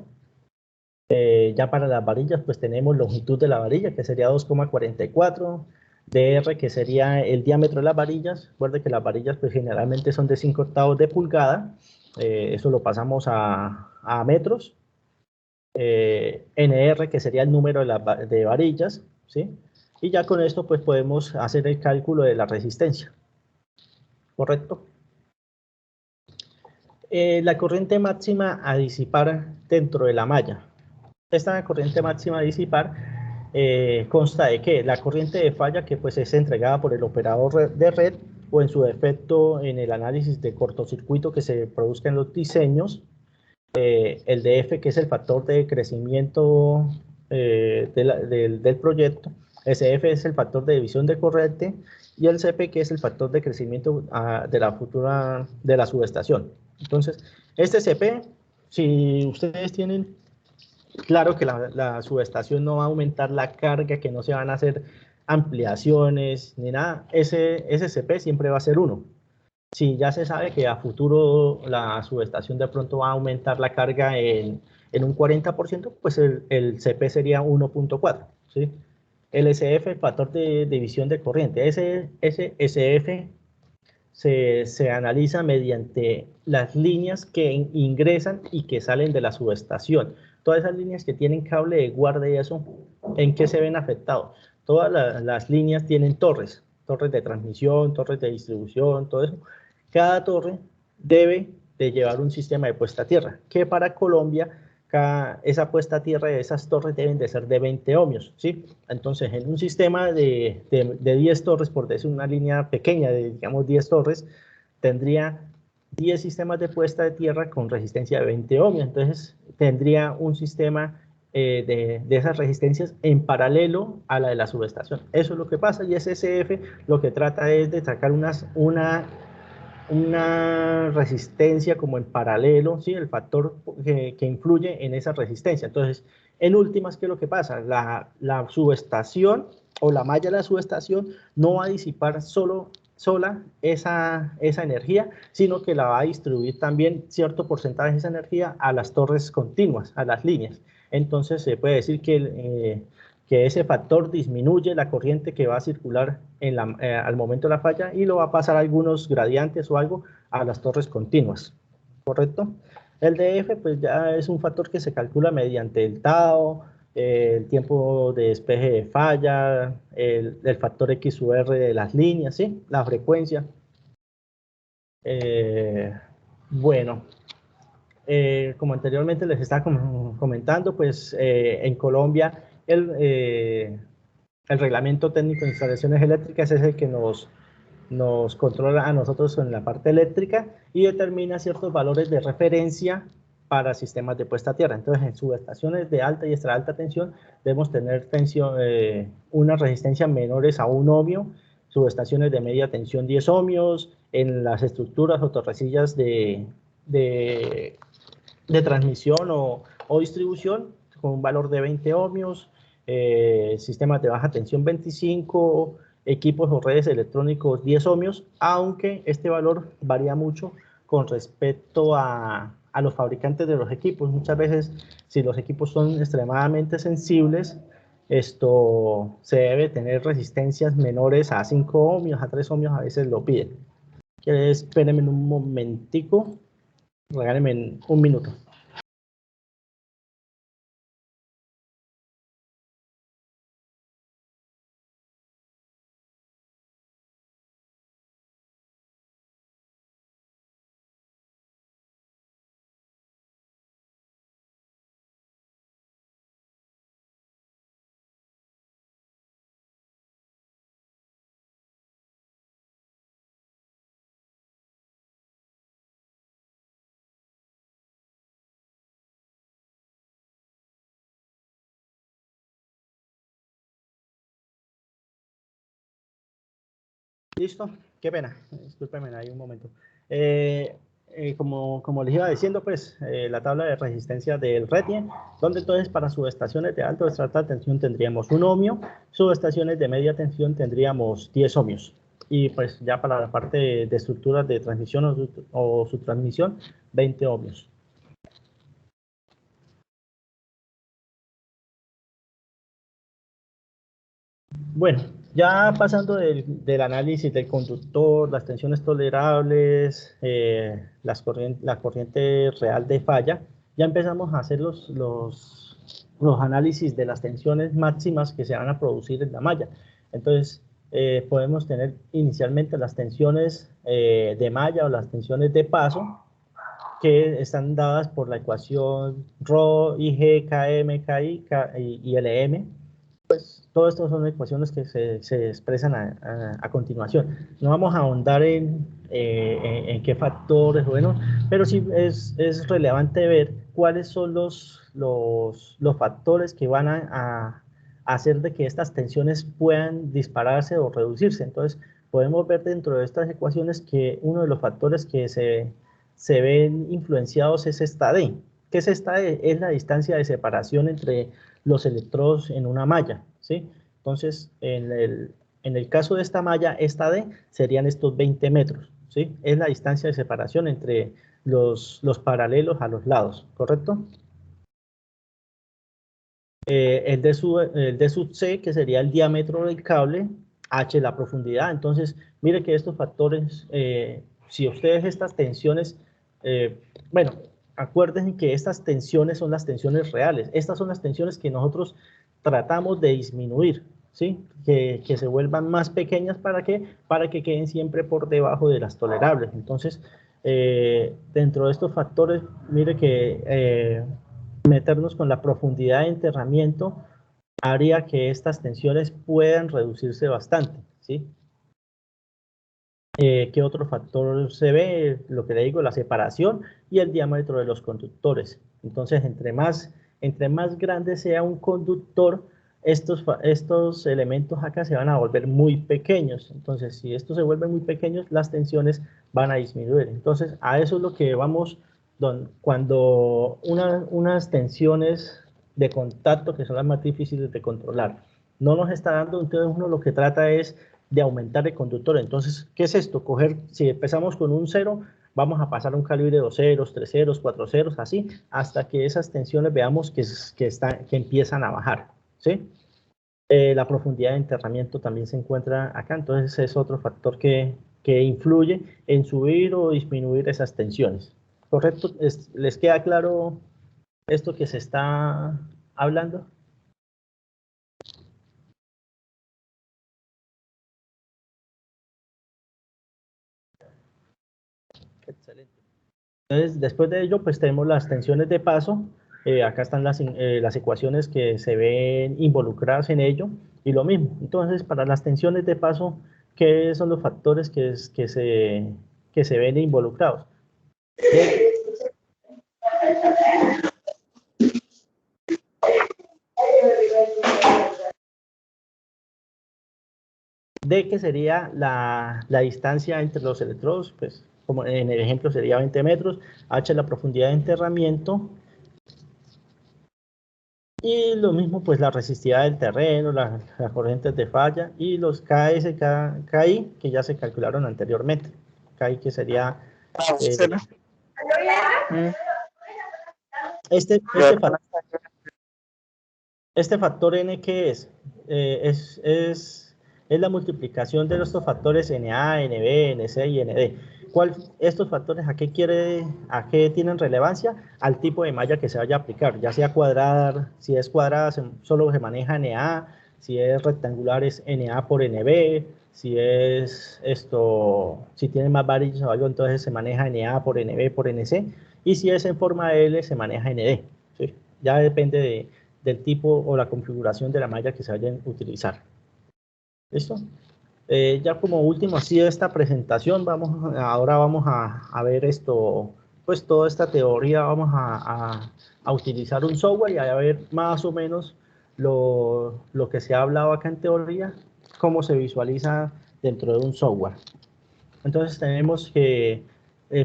Ya para las varillas, pues tenemos longitud de la varilla, que sería 2,44, DR, que sería el diámetro de las varillas. Recuerde que las varillas pues generalmente son de 5/8 de pulgada, eso lo pasamos a metros. NR, que sería el número de varillas, ¿sí? Y ya con esto pues podemos hacer el cálculo de la resistencia, ¿correcto? La corriente máxima a disipar dentro de la malla. Esta corriente máxima a disipar consta de que la corriente de falla, que pues es entregada por el operador de red, o en su defecto en el análisis de cortocircuito que se produzca en los diseños, el DF, que es el factor de crecimiento del proyecto, SF es el factor de división de corriente, y el CP, que es el factor de crecimiento de la subestación. Entonces, este CP, si ustedes tienen claro que la subestación no va a aumentar la carga, que no se van a hacer ampliaciones ni nada, ese CP siempre va a ser 1. Si ya se sabe que a futuro la subestación de pronto va a aumentar la carga en un 40%, pues el CP sería 1,4, ¿sí? El SF, el factor de división de corriente, ese SF se analiza mediante las líneas que ingresan y que salen de la subestación. Todas esas líneas que tienen cable de guarda y eso, ¿en qué se ven afectados? Todas las líneas tienen torres de transmisión, torres de distribución, todo eso. Cada torre debe de llevar un sistema de puesta a tierra, que para Colombia esa puesta a tierra de esas torres deben de ser de 20 ohmios, ¿sí? Entonces, en un sistema de 10 torres, por decir una línea pequeña de, digamos, 10 torres, tendría 10 sistemas de puesta de tierra con resistencia de 20 ohmios. Entonces, tendría un sistema de esas resistencias en paralelo a la de la subestación. Eso es lo que pasa, y SSF lo que trata es de sacar una resistencia como en paralelo, ¿sí? El factor que influye en esa resistencia. Entonces, en últimas, ¿qué es lo que pasa? La subestación o la malla de la subestación no va a disipar sola esa energía, sino que la va a distribuir también cierto porcentaje de esa energía a las torres continuas, a las líneas. Entonces, se puede decir que ese factor disminuye la corriente que va a circular al momento de la falla, y lo va a pasar algunos gradientes o algo a las torres continuas, ¿correcto? El DF pues ya es un factor que se calcula mediante el TAO, el tiempo de despeje de falla, el factor XUR de las líneas, ¿sí? La frecuencia. Bueno, como anteriormente les estaba comentando, pues en Colombia el reglamento técnico de instalaciones eléctricas es el que nos nos controla a nosotros en la parte eléctrica y determina ciertos valores de referencia para sistemas de puesta a tierra. Entonces, en subestaciones de alta y extra alta tensión debemos tener unas resistencias menores a 1 ohmio, subestaciones de media tensión 10 ohmios, en las estructuras o torrecillas de transmisión o distribución con un valor de 20 ohmios, sistemas de baja tensión 25, equipos o redes electrónicos 10 ohmios, aunque este valor varía mucho con respecto a los fabricantes de los equipos. Muchas veces, si los equipos son extremadamente sensibles, esto se debe tener resistencias menores a 5 ohmios, a 3 ohmios, a veces lo piden. Espérenme un momentico, regálenme un minuto. Listo, qué pena, discúlpenme, hay un momento. Como les iba diciendo, pues la tabla de resistencia del RETIE, donde entonces para subestaciones de alta o extra alta tensión tendríamos 1 ohmio, subestaciones de media tensión tendríamos 10 ohmios. Y pues ya para la parte de estructuras de transmisión o subtransmisión, 20 ohmios. Bueno, ya pasando del análisis del conductor, las tensiones tolerables, la corriente real de falla, ya empezamos a hacer los análisis de las tensiones máximas que se van a producir en la malla. Entonces, podemos tener inicialmente las tensiones de malla o las tensiones de paso, que están dadas por la ecuación ρ, IG, KM, KI y LM. Pues todas estas son ecuaciones que se expresan a continuación. No vamos a ahondar en qué factores, bueno, pero sí es relevante ver cuáles son los factores que van a hacer de que estas tensiones puedan dispararse o reducirse. Entonces, podemos ver dentro de estas ecuaciones que uno de los factores que se ven influenciados es esta D. ¿Qué es esta D? Es la distancia de separación entre los electrodos en una malla, ¿sí? Entonces, en el caso de esta malla, esta D, serían estos 20 metros, ¿sí? Es la distancia de separación entre los paralelos a los lados, ¿correcto? El D sub C, que sería el diámetro del cable, H, la profundidad. Entonces, mire que estos factores, si ustedes estas tensiones, bueno, acuérdense que estas tensiones son las tensiones reales. Estas son las tensiones que nosotros tratamos de disminuir, ¿sí? Que se vuelvan más pequeñas, ¿para qué? Para que queden siempre por debajo de las tolerables. Entonces, dentro de estos factores, mire que meternos con la profundidad de enterramiento haría que estas tensiones puedan reducirse bastante, ¿sí? ¿Qué otro factor se ve? Lo que le digo, la separación y el diámetro de los conductores. Entonces, entre más grande sea un conductor, estos elementos acá se van a volver muy pequeños. Entonces, si estos se vuelven muy pequeños, las tensiones van a disminuir. Entonces, a eso es lo que vamos, cuando unas tensiones de contacto, que son las más difíciles de controlar, no nos está dando, entonces uno lo que trata es de aumentar el conductor. Entonces, ¿qué es esto? Si empezamos con un 0, vamos a pasar a un calibre de 2 ceros, 3 ceros, 4 ceros, así, hasta que esas tensiones veamos que empiezan a bajar, ¿sí? La profundidad de enterramiento también se encuentra acá, entonces es otro factor que influye en subir o disminuir esas tensiones. ¿Correcto? ¿Les queda claro esto que se está hablando? Excelente. Entonces, después de ello, pues tenemos las tensiones de paso. Acá están las ecuaciones que se ven involucradas en ello. Y lo mismo. Entonces, para las tensiones de paso, ¿qué son los factores que se ven involucrados? D, que sería la distancia entre los electrodos, pues como en el ejemplo sería 20 metros, H la profundidad de enterramiento, y lo mismo pues la resistividad del terreno, las corrientes de falla, y los KS, KI, que ya se calcularon anteriormente. KI que sería... Este factor N, ¿qué es? Es la multiplicación de estos factores NA, NB, NC y ND. Estos factores a qué tienen relevancia? Al tipo de malla que se vaya a aplicar, ya sea cuadrada, si es cuadrada solo se maneja NA, si es rectangular es NA por NB, si tiene más varillas o algo, entonces se maneja NA por NB por NC, y si es en forma L se maneja ND, ¿sí? Ya depende del tipo o la configuración de la malla que se vayan a utilizar. ¿Listo? Ya como último así de esta presentación, ahora vamos a ver pues toda esta teoría, vamos a utilizar un software y a ver más o menos lo que se ha hablado acá en teoría, cómo se visualiza dentro de un software. Entonces tenemos que,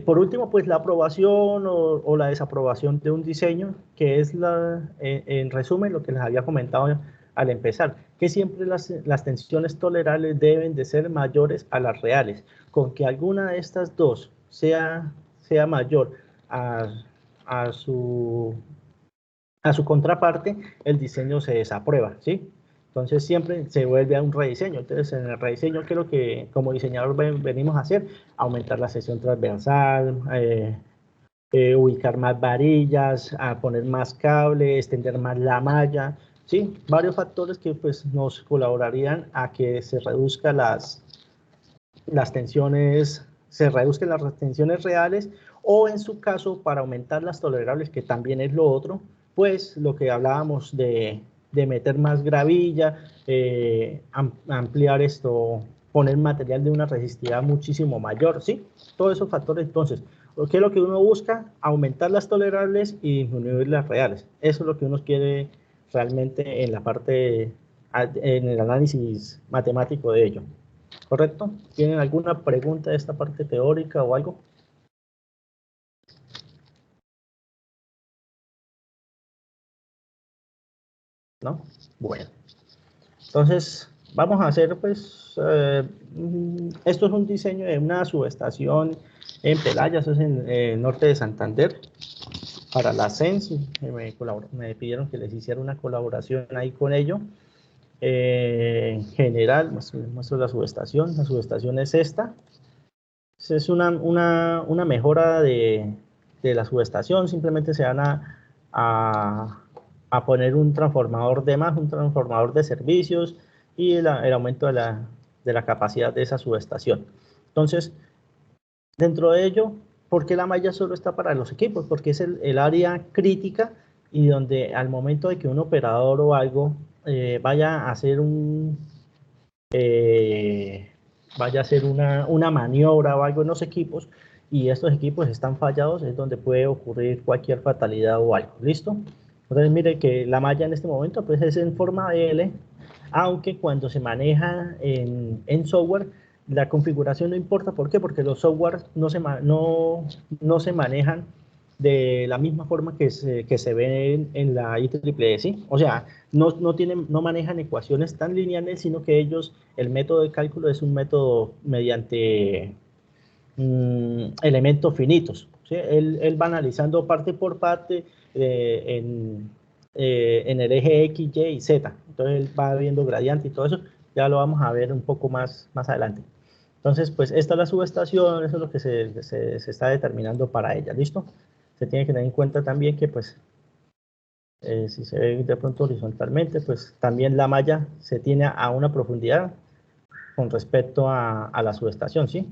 por último, pues la aprobación o la desaprobación de un diseño, que es en resumen lo que les había comentado al empezar, que siempre las tensiones tolerables deben de ser mayores a las reales. Con que alguna de estas dos sea mayor a su contraparte, el diseño se desaprueba, ¿sí? Entonces siempre se vuelve a un rediseño. Entonces en el rediseño, ¿qué es lo que como diseñador venimos a hacer? Aumentar la sección transversal, ubicar más varillas, a poner más cable, extender más la malla, ¿sí? Varios factores que pues nos colaborarían a que se reduzcan las tensiones, reales, o en su caso para aumentar las tolerables, que también es lo otro, pues lo que hablábamos de meter más gravilla, ampliar poner material de una resistividad muchísimo mayor, ¿sí? Todos esos factores. Entonces, ¿qué es lo que uno busca? Aumentar las tolerables y disminuir las reales. Eso es lo que uno quiere realmente en la parte, en el análisis matemático de ello. ¿Correcto? ¿Tienen alguna pregunta de esta parte teórica o algo? ¿No? Bueno. Entonces, vamos a hacer, pues, esto es un diseño de una subestación en Pelaya, eso es en el norte de Santander, para la CENS. Me pidieron que les hiciera una colaboración ahí con ello. En general, muestro la subestación. La subestación es esta. Es una mejora de la subestación. Simplemente se van a poner un transformador de más, un transformador de servicios y el aumento de la capacidad de esa subestación. Entonces, dentro de ello, ¿por qué la malla solo está para los equipos? Porque es el área crítica y donde al momento de que un operador o algo vaya a hacer una maniobra o algo en los equipos y estos equipos están fallados, es donde puede ocurrir cualquier fatalidad o algo. ¿Listo? Entonces mire que la malla en este momento pues es en forma de L, aunque cuando se maneja en software la configuración no importa. ¿Por qué? Porque los softwares no se manejan de la misma forma que se ven en la IEEE, ¿sí? O sea, no manejan ecuaciones tan lineales, sino que el método de cálculo es un método mediante elementos finitos, ¿sí? Él va analizando parte por parte en el eje X, Y y Z. Entonces él va viendo gradiente y todo eso, ya lo vamos a ver un poco más adelante. Entonces, pues esta es la subestación, eso es lo que se está determinando para ella, ¿listo? Se tiene que tener en cuenta también que, pues, si se ve de pronto horizontalmente, pues también la malla se tiene a una profundidad con respecto a la subestación, ¿sí?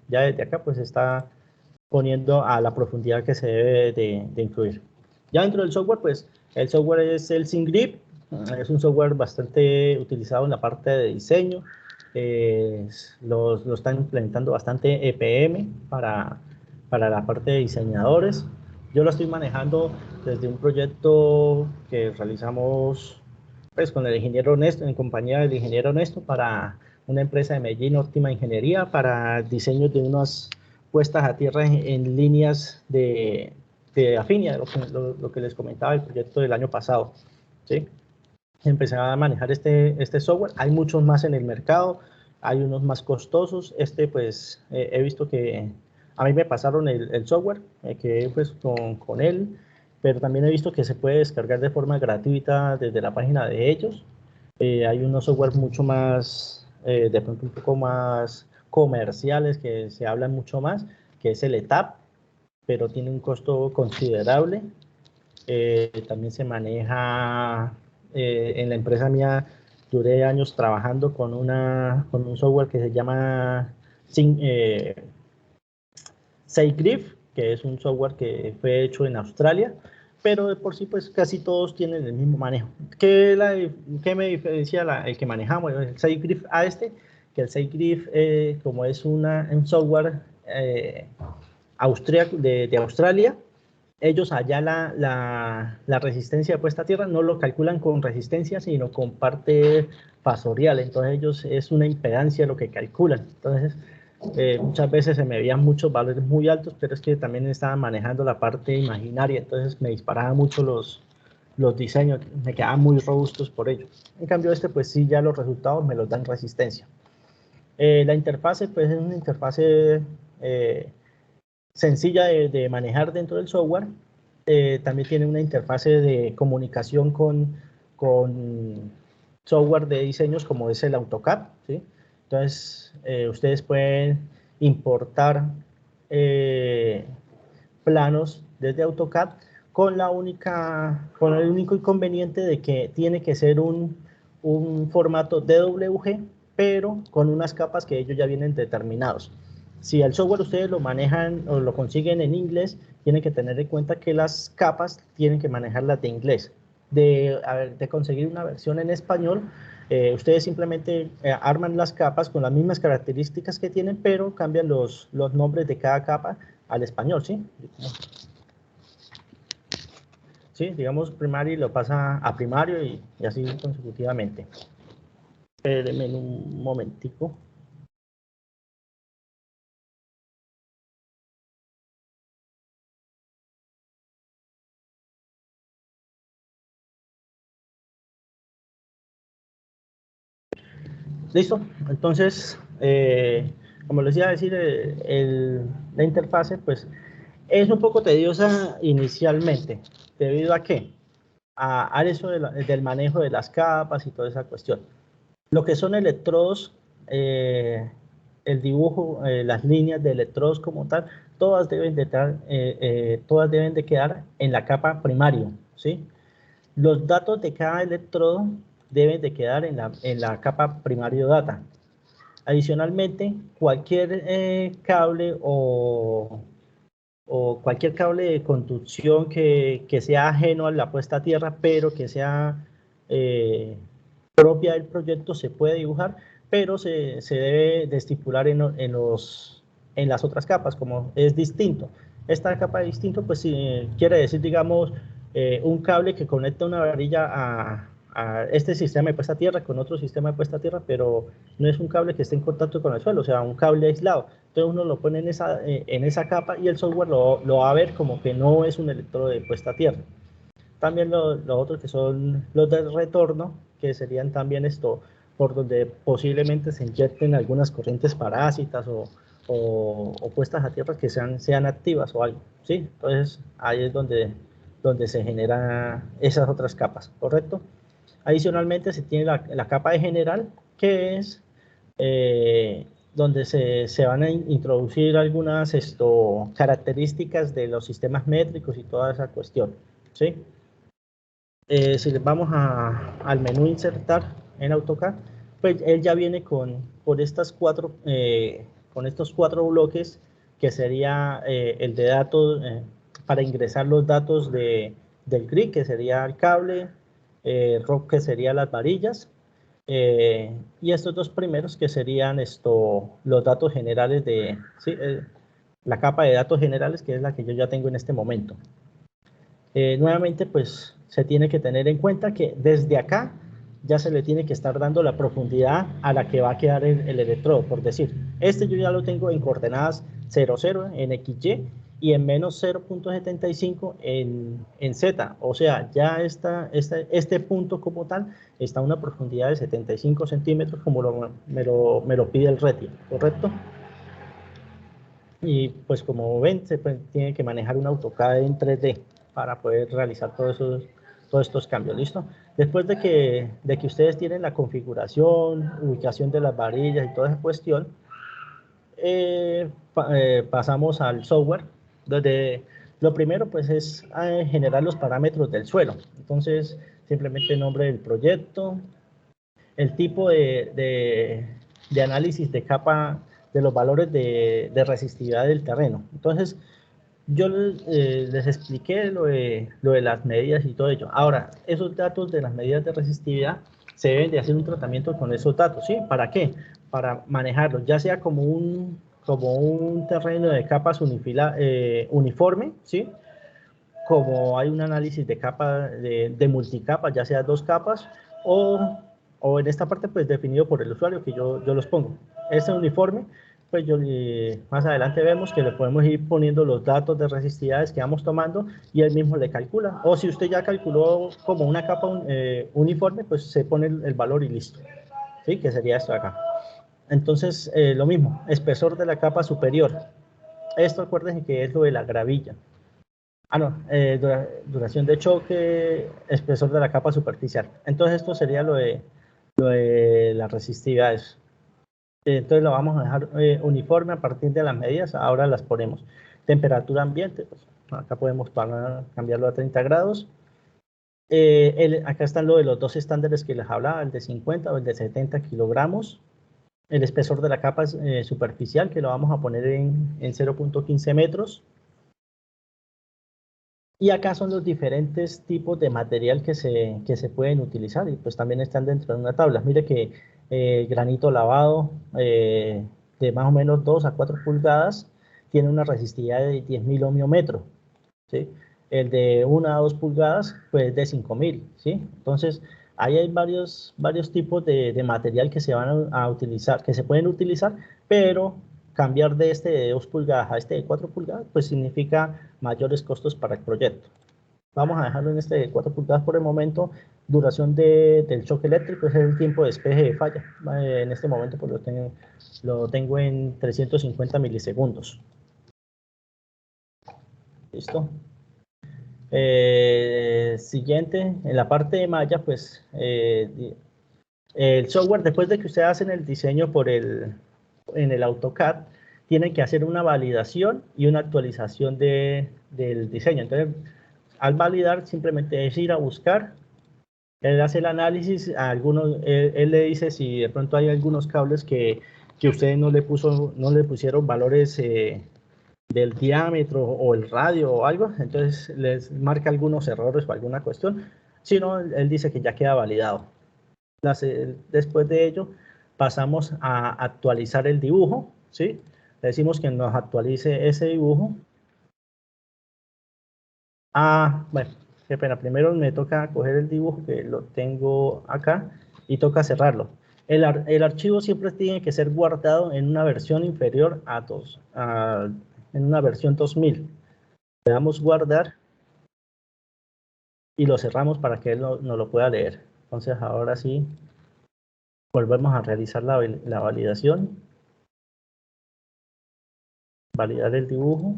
Ya desde acá, pues, se está poniendo a la profundidad que se debe de incluir. Ya dentro del software, pues, el software es el SimGrip, es un software bastante utilizado en la parte de diseño. lo están implementando bastante EPM para la parte de diseñadores. Yo lo estoy manejando desde un proyecto que realizamos pues, con el ingeniero Néstor, en compañía del ingeniero Néstor, para una empresa de Medellín, Óptima Ingeniería, para diseño de unas puestas a tierra en líneas de Afinia, lo que les comentaba el proyecto del año pasado, ¿sí? Empecé a manejar este software. Hay muchos más en el mercado, hay unos más costosos. Pues, he visto que a mí me pasaron el software, que pues con él, pero también he visto que se puede descargar de forma gratuita desde la página de ellos. Hay unos software mucho más, de pronto un poco más comerciales, que se hablan mucho más, que es el ETAP, pero tiene un costo considerable. También se maneja, en la empresa mía duré años trabajando con un software que se llama SafeGriff, que es un software que fue hecho en Australia, pero de por sí pues casi todos tienen el mismo manejo. ¿Qué me diferencia el que manejamos, el SafeGriff a este? Que el SafeGriff, como es un software de Australia, ellos allá la resistencia de puesta a tierra no lo calculan con resistencia, sino con parte fasorial. Entonces ellos es una impedancia lo que calculan. Entonces muchas veces se me veían muchos valores muy altos, pero es que también estaban manejando la parte imaginaria, entonces me disparaban mucho los diseños, me quedaban muy robustos por ello. En cambio pues sí, ya los resultados me los dan resistencia. La interfase pues es una interfase sencilla de manejar dentro del software. También tiene una interfase de comunicación con software de diseños como es el AutoCAD, ¿sí? Entonces, ustedes pueden importar planos desde AutoCAD con el único inconveniente de que tiene que ser un formato DWG, pero con unas capas que ellos ya vienen determinados. Si el software ustedes lo manejan o lo consiguen en inglés, tienen que tener en cuenta que las capas tienen que manejarlas de inglés. De conseguir una versión en español, ustedes simplemente arman las capas con las mismas características que tienen, pero cambian los nombres de cada capa al español, ¿sí? Sí, digamos primario lo pasa a primario y así consecutivamente. Espérenme un momentico. Listo, entonces, como les iba a decir, la interfase pues es un poco tediosa inicialmente. ¿Debido a qué? A eso del manejo de las capas y toda esa cuestión. Lo que son electrodos, el dibujo, las líneas de electrodos como tal, todas deben de quedar en la capa primario, ¿sí? Los datos de cada electrodo deben de quedar en la capa primario data. Adicionalmente, cualquier cable o cualquier cable de conducción que sea ajeno a la puesta a tierra, pero que sea propia del proyecto, se puede dibujar, pero se debe de estipular en las otras capas, como es distinto. Esta capa de distinto, pues quiere decir, digamos, un cable que conecta una varilla a este sistema de puesta a tierra con otro sistema de puesta a tierra, pero no es un cable que esté en contacto con el suelo, o sea, un cable aislado. Entonces uno lo pone en esa capa y el software lo va a ver como que no es un electrodo de puesta a tierra. También los otros que son los de retorno, que serían también esto, por donde posiblemente se inyecten algunas corrientes parásitas o puestas a tierra que sean activas o algo, ¿sí? Entonces ahí es donde se generan esas otras capas, ¿correcto? Adicionalmente se tiene la capa de general, que es donde se van a introducir algunas características de los sistemas métricos y toda esa cuestión, ¿sí? Si les vamos al menú insertar en AutoCAD, pues él ya viene con estos cuatro bloques, que sería el de datos, para ingresar los datos del grid, que sería el cable, ROP, que sería las varillas, Y estos dos primeros que serían los datos generales de, ¿sí? La capa de datos generales, que es la que yo ya tengo en este momento. Nuevamente, pues se tiene que tener en cuenta que desde acá ya se le tiene que estar dando la profundidad a la que va a quedar el electrodo. Por decir, este yo ya lo tengo en coordenadas 00 en XY y en menos 0.75 en Z. O sea, ya este punto como tal está a una profundidad de 75 centímetros como me lo pide el RETI, ¿correcto? Y pues como ven, se tiene que manejar un AutoCAD en 3D para poder realizar todos estos cambios, ¿listo? Después de que ustedes tienen la configuración, ubicación de las varillas y toda esa cuestión, pasamos al software, donde lo primero pues es generar los parámetros del suelo. Entonces, simplemente el nombre del proyecto, el tipo de análisis de capa de los valores de resistividad del terreno. Entonces, yo les expliqué lo de las medidas y todo ello. Ahora, esos datos de las medidas de resistividad se deben de hacer un tratamiento con esos datos, ¿sí? ¿Para qué? Para manejarlos, ya sea como un terreno de capas uniforme, ¿sí? Como hay un análisis de capa, de multicapa, ya sea dos capas, o en esta parte pues definido por el usuario que yo los pongo. Este uniforme, pues más adelante vemos que le podemos ir poniendo los datos de resistividades que vamos tomando y él mismo le calcula. O si usted ya calculó como una capa uniforme, pues se pone el valor y listo. ¿Sí? Que sería esto de acá. Entonces, lo mismo, espesor de la capa superior. Esto acuérdense que es lo de la gravilla. No, duración de choque, espesor de la capa superficial. Entonces esto sería lo de las resistividades. Entonces lo vamos a dejar uniforme a partir de las medidas, ahora las ponemos. Temperatura ambiente, pues, acá podemos cambiarlo a 30 grados. Acá están lo de los dos estándares que les hablaba, el de 50 o el de 70 kilogramos. El espesor de la capa superficial, que lo vamos a poner en 0.15 metros. Y acá son los diferentes tipos de material que se pueden utilizar y pues también están dentro de una tabla. Mire que granito lavado de más o menos 2 a 4 pulgadas tiene una resistividad de 10.000 ohmiómetros, ¿sí? El de 1 a 2 pulgadas pues de 5.000, ¿sí? Entonces ahí hay varios tipos de material que se van a utilizar, que se pueden utilizar, pero cambiar de este de 2 pulgadas a este de 4 pulgadas, pues significa mayores costos para el proyecto. Vamos a dejarlo en este de 4 pulgadas por el momento. Duración del choque eléctrico es el tiempo de despeje de falla. En este momento pues lo tengo en 350 milisegundos. ¿Listo? Siguiente, en la parte de malla, pues el software, después de que ustedes hacen el diseño en el AutoCAD, tienen que hacer una validación y una actualización del diseño. Entonces, al validar, simplemente es ir a buscar, él hace el análisis, él le dice si de pronto hay algunos cables que ustedes no le pusieron valores del diámetro o el radio o algo, entonces les marca algunos errores o alguna cuestión. Si no, él dice que ya queda validado. Después de ello, pasamos a actualizar el dibujo, ¿sí? Le decimos que nos actualice ese dibujo. Bueno, qué pena. Primero me toca coger el dibujo que lo tengo acá y toca cerrarlo. El archivo siempre tiene que ser guardado en una versión inferior en una versión 2000. Le damos guardar y lo cerramos para que él no lo pueda leer. Entonces ahora sí, volvemos a realizar la validación. Validar el dibujo.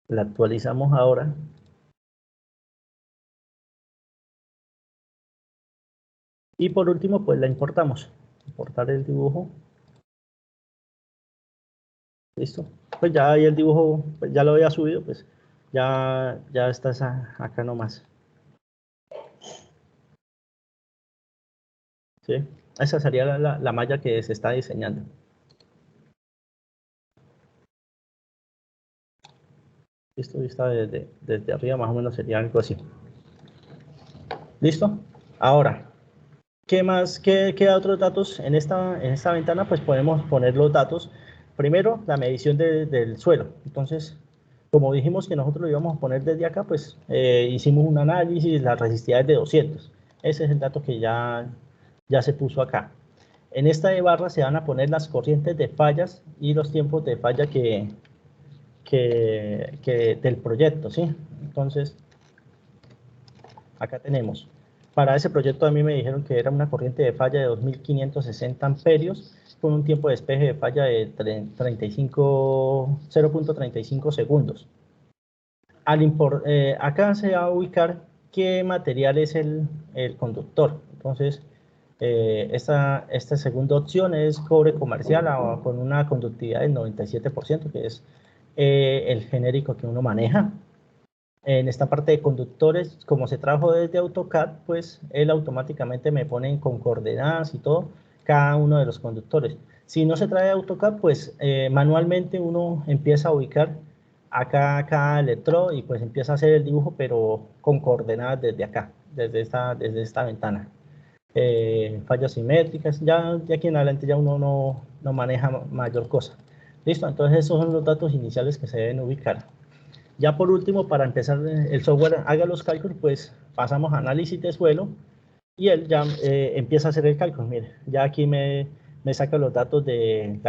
La actualizamos ahora. Y por último, pues la importamos. Importar el dibujo. Listo. Pues ya ahí el dibujo, pues ya lo había subido, pues ya está acá nomás. ¿Sí? Esa sería la malla que se está diseñando. Listo, vista desde arriba más o menos sería algo así. ¿Listo? Ahora, ¿Qué más? ¿Qué otros datos en esta ventana? Pues podemos poner los datos. Primero, la medición del suelo. Entonces, como dijimos que nosotros lo íbamos a poner desde acá, pues hicimos un análisis, la resistividad es de 200. Ese es el dato que ya se puso acá. En esta de barra se van a poner las corrientes de fallas y los tiempos de falla del proyecto, ¿sí? Entonces, acá tenemos. Para ese proyecto a mí me dijeron que era una corriente de falla de 2560 amperios con un tiempo de despeje de falla de 0.35 segundos. Acá se va a ubicar qué material es el conductor. Entonces, esta segunda opción es cobre comercial con una conductividad del 97%, que es el genérico que uno maneja. En esta parte de conductores, como se trajo desde AutoCAD, pues él automáticamente me pone con coordenadas y todo cada uno de los conductores. Si no se trae AutoCAD, pues manualmente uno empieza a ubicar acá cada electrodo y pues empieza a hacer el dibujo, pero con coordenadas desde acá, desde esta ventana. Fallas simétricas, ya de aquí en adelante ya uno no maneja mayor cosa. Listo, entonces esos son los datos iniciales que se deben ubicar. Ya por último, para empezar el software haga los cálculos, pues pasamos a análisis de suelo y él ya empieza a hacer el cálculo. Mire, ya aquí me saca los datos de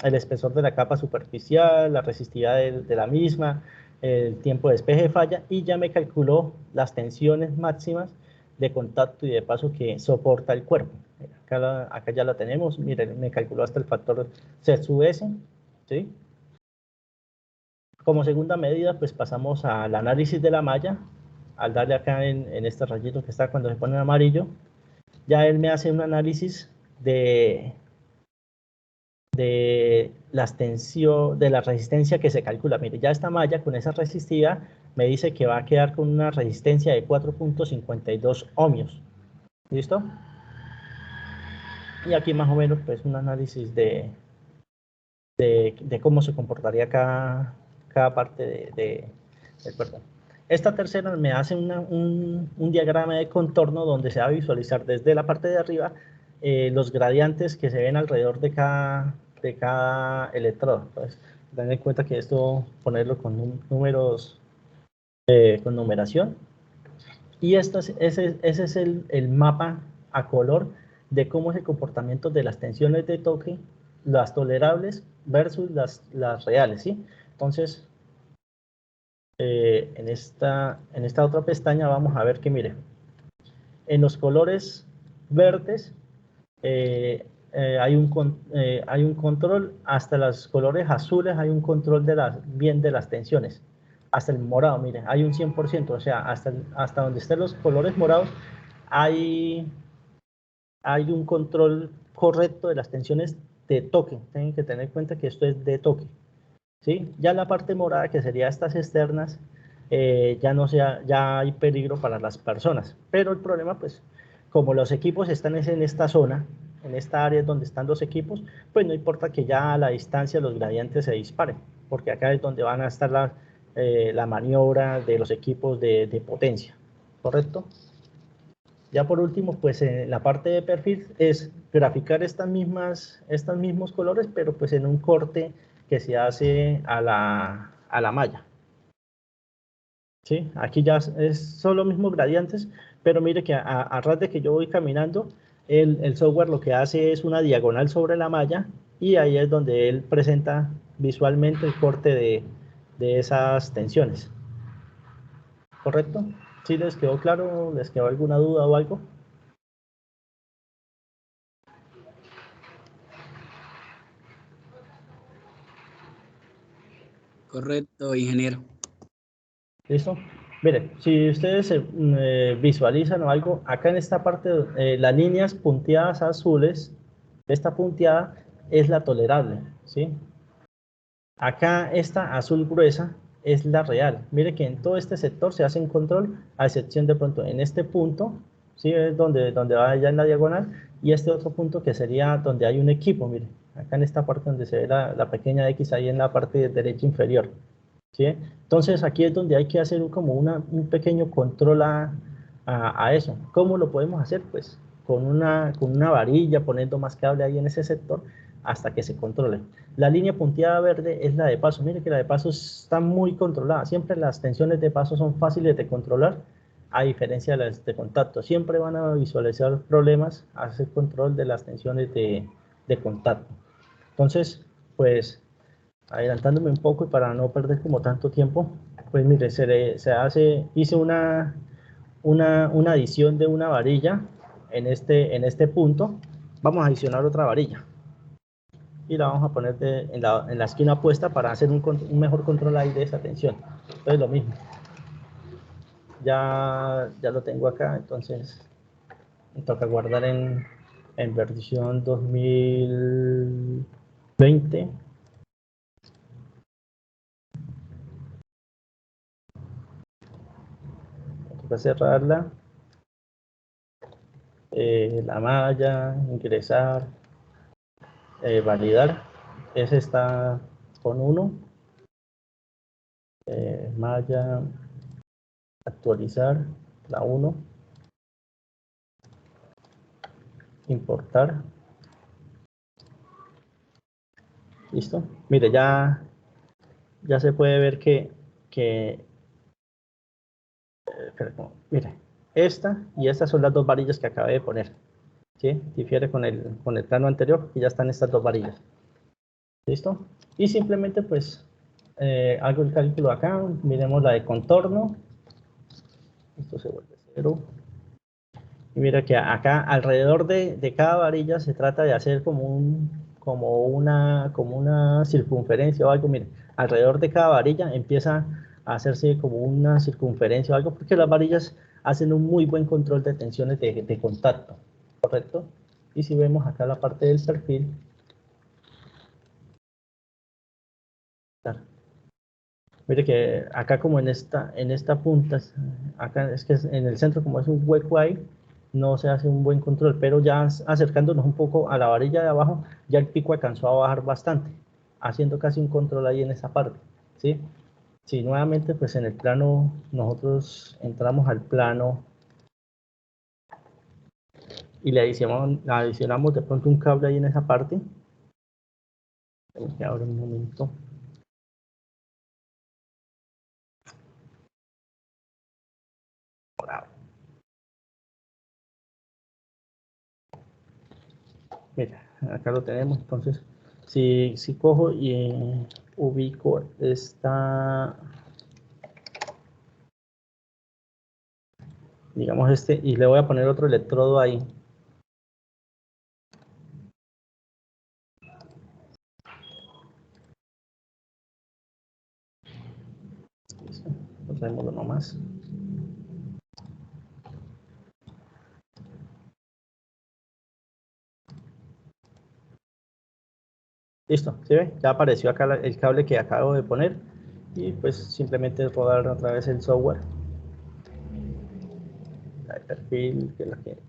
el espesor de la capa superficial, la resistividad de la misma, el tiempo de despeje de falla y ya me calculó las tensiones máximas de contacto y de paso que soporta el cuerpo. Acá ya la tenemos, mire, me calculó hasta el factor Z sub S, ¿sí? Como segunda medida, pues pasamos al análisis de la malla. Al darle acá en este rayito que está cuando se pone en amarillo, ya él me hace un análisis de la resistencia que se calcula. Mire, ya esta malla con esa resistividad me dice que va a quedar con una resistencia de 4.52 ohmios. ¿Listo? Y aquí más o menos pues un análisis de cómo se comportaría cada parte del cuerpo. Esta tercera me hace un diagrama de contorno donde se va a visualizar desde la parte de arriba los gradientes que se ven alrededor de cada electrodo. Entonces, ten en cuenta que esto ponerlo con números, con numeración. Y ese es el mapa a color de cómo es el comportamiento de las tensiones de toque, las tolerables versus las reales, ¿sí? Entonces, en esta otra pestaña vamos a ver que, mire, en los colores verdes hay un control, hasta los colores azules hay un control de las tensiones. Hasta el morado, mire, hay un 100%, o sea, hasta donde estén los colores morados hay un control correcto de las tensiones de toque. Tienen que tener en cuenta que esto es de toque, ¿sí? Ya la parte morada, que sería estas externas, ya hay peligro para las personas. Pero el problema, pues, como los equipos están en esta zona, en esta área donde están los equipos, pues no importa que ya a la distancia los gradientes se disparen, porque acá es donde van a estar la maniobra de los equipos de potencia, ¿correcto? Ya por último, pues en la parte de perfil es graficar estos mismos colores, pero pues en un corte que se hace a la malla. ¿Sí? Aquí ya son los mismos gradientes, pero mire que a ras de que yo voy caminando, el software lo que hace es una diagonal sobre la malla y ahí es donde él presenta visualmente el corte de esas tensiones. ¿Correcto? ¿Sí les quedó claro? ¿Les quedó alguna duda o algo? Correcto, ingeniero. ¿Listo? Miren, si ustedes visualizan o algo, acá en esta parte, las líneas punteadas azules, esta punteada es la tolerable, ¿sí? Acá esta azul gruesa es la real. Mire que en todo este sector se hace un control, a excepción de pronto en este punto, ¿sí? Es donde va ya en la diagonal, y este otro punto que sería donde hay un equipo, mire, acá en esta parte donde se ve la pequeña X ahí en la parte derecha inferior. ¿Sí? Entonces aquí es donde hay que hacer como un pequeño control a eso. ¿Cómo lo podemos hacer? Pues con una varilla, poniendo más cable ahí en ese sector, hasta que se controle. La línea punteada verde es la de paso. Mire que la de paso está muy controlada. Siempre las tensiones de paso son fáciles de controlar, a diferencia de las de contacto. Siempre van a visualizar problemas a hacer control de las tensiones de contacto. Entonces, pues, adelantándome un poco y para no perder como tanto tiempo, pues mire, hice una adición de una varilla en este punto. Vamos a adicionar otra varilla y la vamos a poner en la esquina opuesta para hacer un mejor control ahí de esa tensión. Entonces lo mismo, ya lo tengo acá, entonces me toca guardar en versión 2020. Toca cerrarla, la malla, ingresar, validar. Ese está con 1, malla, actualizar, la 1, importar. Listo. Mire, ya se puede ver que mire, esta y estas son las dos varillas que acabé de poner. ¿Sí? Difiere con el plano anterior y ya están estas dos varillas. ¿Listo? Y simplemente pues hago el cálculo acá, miremos la de contorno. Esto se vuelve 0. Y mira que acá alrededor de cada varilla se trata de hacer como una circunferencia o algo. Mire, alrededor de cada varilla empieza a hacerse como una circunferencia o algo, porque las varillas hacen un muy buen control de tensiones de contacto, ¿correcto? Y si vemos acá la parte del perfil, mire que acá como en esta punta, acá es que en el centro como es un hueco ahí, no se hace un buen control, pero ya acercándonos un poco a la varilla de abajo, ya el pico alcanzó a bajar bastante, haciendo casi un control ahí en esa parte, ¿sí? Si nuevamente pues en el plano, nosotros entramos al plano y le adicionamos de pronto un cable ahí en esa parte, que ahora un momento. Mira, acá lo tenemos. Entonces, si cojo y ubico digamos y le voy a poner otro electrodo ahí. Traémoslo nomás. Listo, ¿sí ve? Ya apareció acá el cable que acabo de poner y pues simplemente rodar otra vez el software. El perfil, que la que...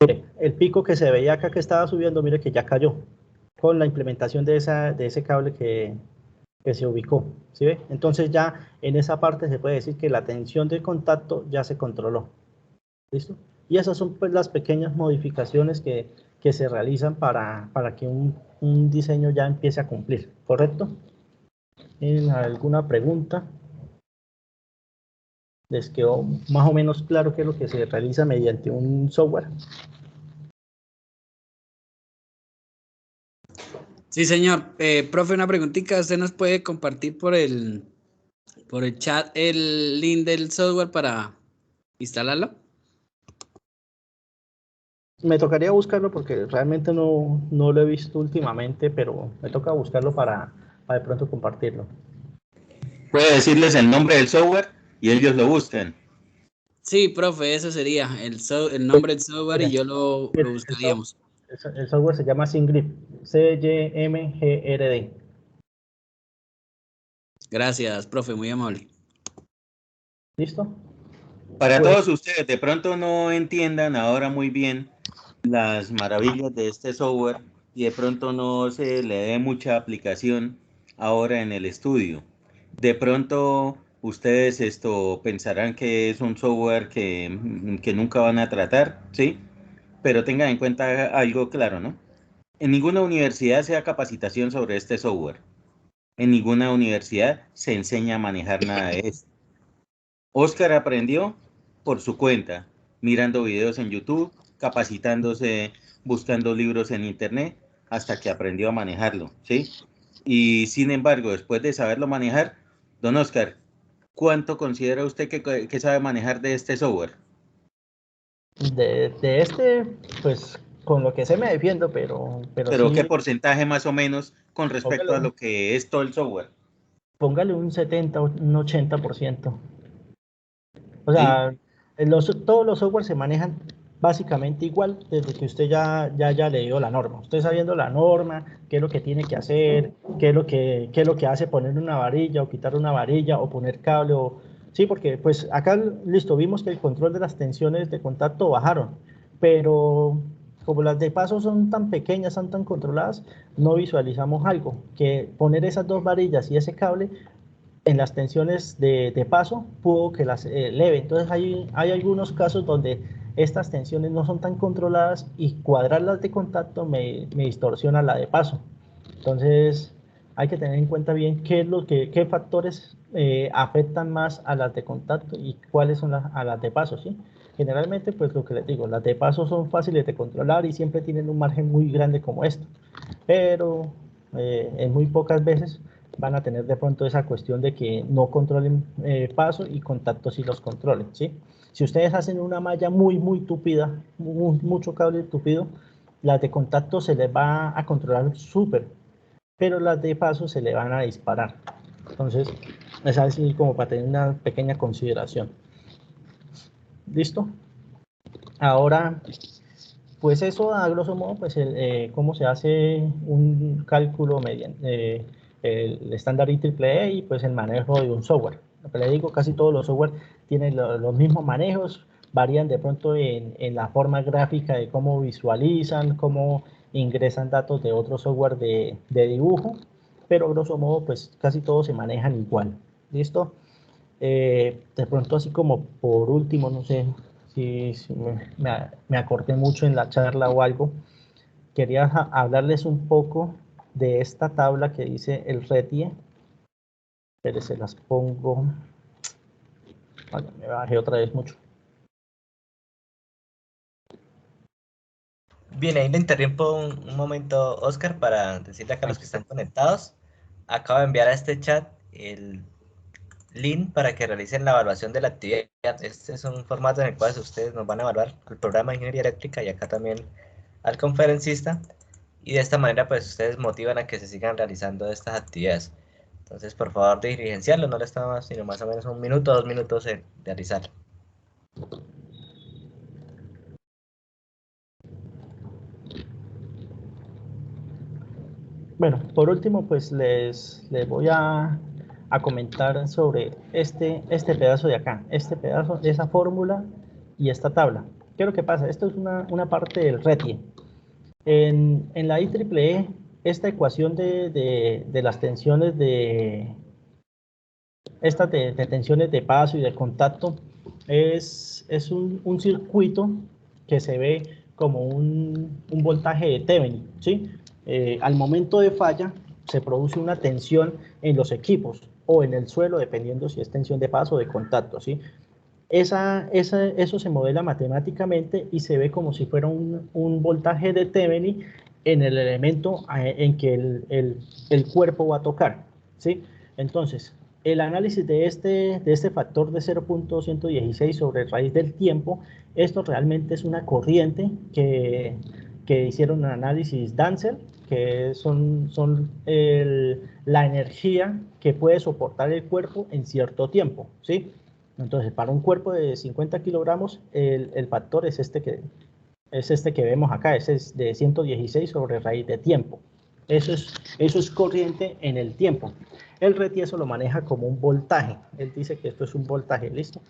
Mire, el pico que se veía acá que estaba subiendo, mire que ya cayó con la implementación de ese cable que se ubicó, ¿sí ve? Entonces ya en esa parte se puede decir que la tensión de contacto ya se controló. ¿Listo? Y esas son pues las pequeñas modificaciones que se realizan para que un diseño ya empiece a cumplir, ¿correcto? ¿Tienen alguna pregunta? ¿Les quedó más o menos claro qué es lo que se realiza mediante un software? Sí, señor. Profe, una preguntita. ¿Usted nos puede compartir por el chat el link del software para instalarlo? Me tocaría buscarlo porque realmente no lo he visto últimamente, pero me toca buscarlo para de pronto compartirlo. Puede decirles el nombre del software y ellos lo buscan. Sí, profe, eso sería el nombre del software y yo lo buscaríamos. El software se llama SYMGRD, CYMGRD. Gracias, profe, muy amable. ¿Listo? Para todos ustedes, de pronto no entiendan ahora muy bien las maravillas de este software y de pronto no se le dé mucha aplicación ahora en el estudio. De pronto ustedes pensarán que es un software que nunca van a tratar, ¿sí? Pero tengan en cuenta algo claro, ¿no? En ninguna universidad se da capacitación sobre este software. En ninguna universidad se enseña a manejar nada de esto. Oscar aprendió por su cuenta, mirando videos en YouTube, capacitándose, buscando libros en Internet, hasta que aprendió a manejarlo, ¿sí? Y sin embargo, después de saberlo manejar, don Oscar, ¿cuánto considera usted que sabe manejar de este software? De este, pues con lo que sé me defiendo, pero Pero ¿qué sí, porcentaje más o menos con respecto a póngale, lo que es todo el software? póngale un 70 o un 80%. O ¿Sí? sea, todos los softwares se manejan básicamente igual desde que usted ya haya leído la norma. Usted sabiendo la norma, qué es lo que tiene que hacer, qué es lo que hace poner una varilla o quitar una varilla o poner cable. Sí, porque pues acá, listo, vimos que el control de las tensiones de contacto bajaron, pero como las de paso son tan pequeñas, son tan controladas, no visualizamos algo, que poner esas dos varillas y ese cable en las tensiones de paso pudo que las eleve. Entonces hay algunos casos donde estas tensiones no son tan controladas y cuadrarlas de contacto me distorsiona la de paso. Entonces hay que tener en cuenta bien qué factores afectan más a las de contacto y cuáles son a las de paso, ¿sí? Generalmente, pues lo que les digo, las de paso son fáciles de controlar y siempre tienen un margen muy grande como esto, pero en muy pocas veces van a tener de pronto esa cuestión de que no controlen paso y contacto sí los controlen, ¿sí? Si ustedes hacen una malla muy tupida, mucho cable tupido, las de contacto se les va a controlar súper, pero las de paso se le van a disparar. Entonces, es así como para tener una pequeña consideración. ¿Listo? Ahora, pues eso a grosso modo, pues cómo se hace un cálculo mediante el estándar IEEE y pues el manejo de un software. Lo que le digo, casi todos los software tienen los mismos manejos, varían de pronto en la forma gráfica de cómo visualizan, cómo ingresan datos de otro software de dibujo, pero grosso modo pues casi todos se manejan igual. ¿Listo? De pronto así como por último, no sé si me acordé mucho en la charla o algo, quería hablarles un poco de esta tabla que dice el RETIE, pero se las pongo, vaya, me bajé otra vez mucho. Bien, ahí le interrumpo un momento, Oscar, para decirle acá a los que están conectados. Acabo de enviar a este chat el link para que realicen la evaluación de la actividad. Este es un formato en el cual ustedes nos van a evaluar el programa de ingeniería eléctrica y acá también al conferencista. Y de esta manera, pues ustedes motivan a que se sigan realizando estas actividades. Entonces, por favor, diligenciarlo, no le estamos sino más o menos 1 minuto, 2 minutos en realizar. Bueno, por último, pues les voy a comentar sobre este pedazo de acá, este pedazo, esa fórmula y esta tabla. ¿Qué es lo que pasa? Esto es una parte del RETIE. En la IEEE, esta ecuación de las tensiones estas de tensiones de paso y de contacto es un circuito que se ve como un voltaje de Thevenin, ¿sí? Al momento de falla se produce una tensión en los equipos o en el suelo, dependiendo si es tensión de paso o de contacto, ¿sí? Eso se modela matemáticamente y se ve como si fuera un voltaje de Thevenin en el elemento en que el cuerpo va a tocar, ¿sí? Entonces, el análisis de este factor de 0.116 sobre raíz del tiempo, esto realmente es una corriente que hicieron un análisis Dancer, que son la energía que puede soportar el cuerpo en cierto tiempo, ¿sí? Entonces, para un cuerpo de 50 kilogramos, el factor es este que vemos acá, ese es de 116 sobre raíz de tiempo. Eso es corriente en el tiempo. El RETI eso lo maneja como un voltaje. Él dice que esto es un voltaje, ¿listo?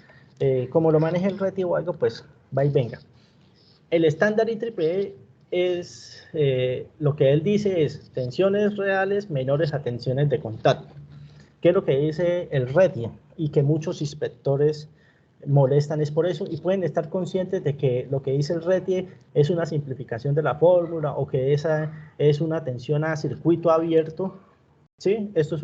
Como lo maneja el RETI o algo, pues va y venga. El estándar IEEE es, lo que él dice es tensiones reales menores a tensiones de contacto. ¿Qué es lo que dice el RETI? y que muchos inspectores molestan es por eso, y pueden estar conscientes de que lo que dice el RETIE es una simplificación de la fórmula o que esa es una tensión a circuito abierto, ¿sí? Esto es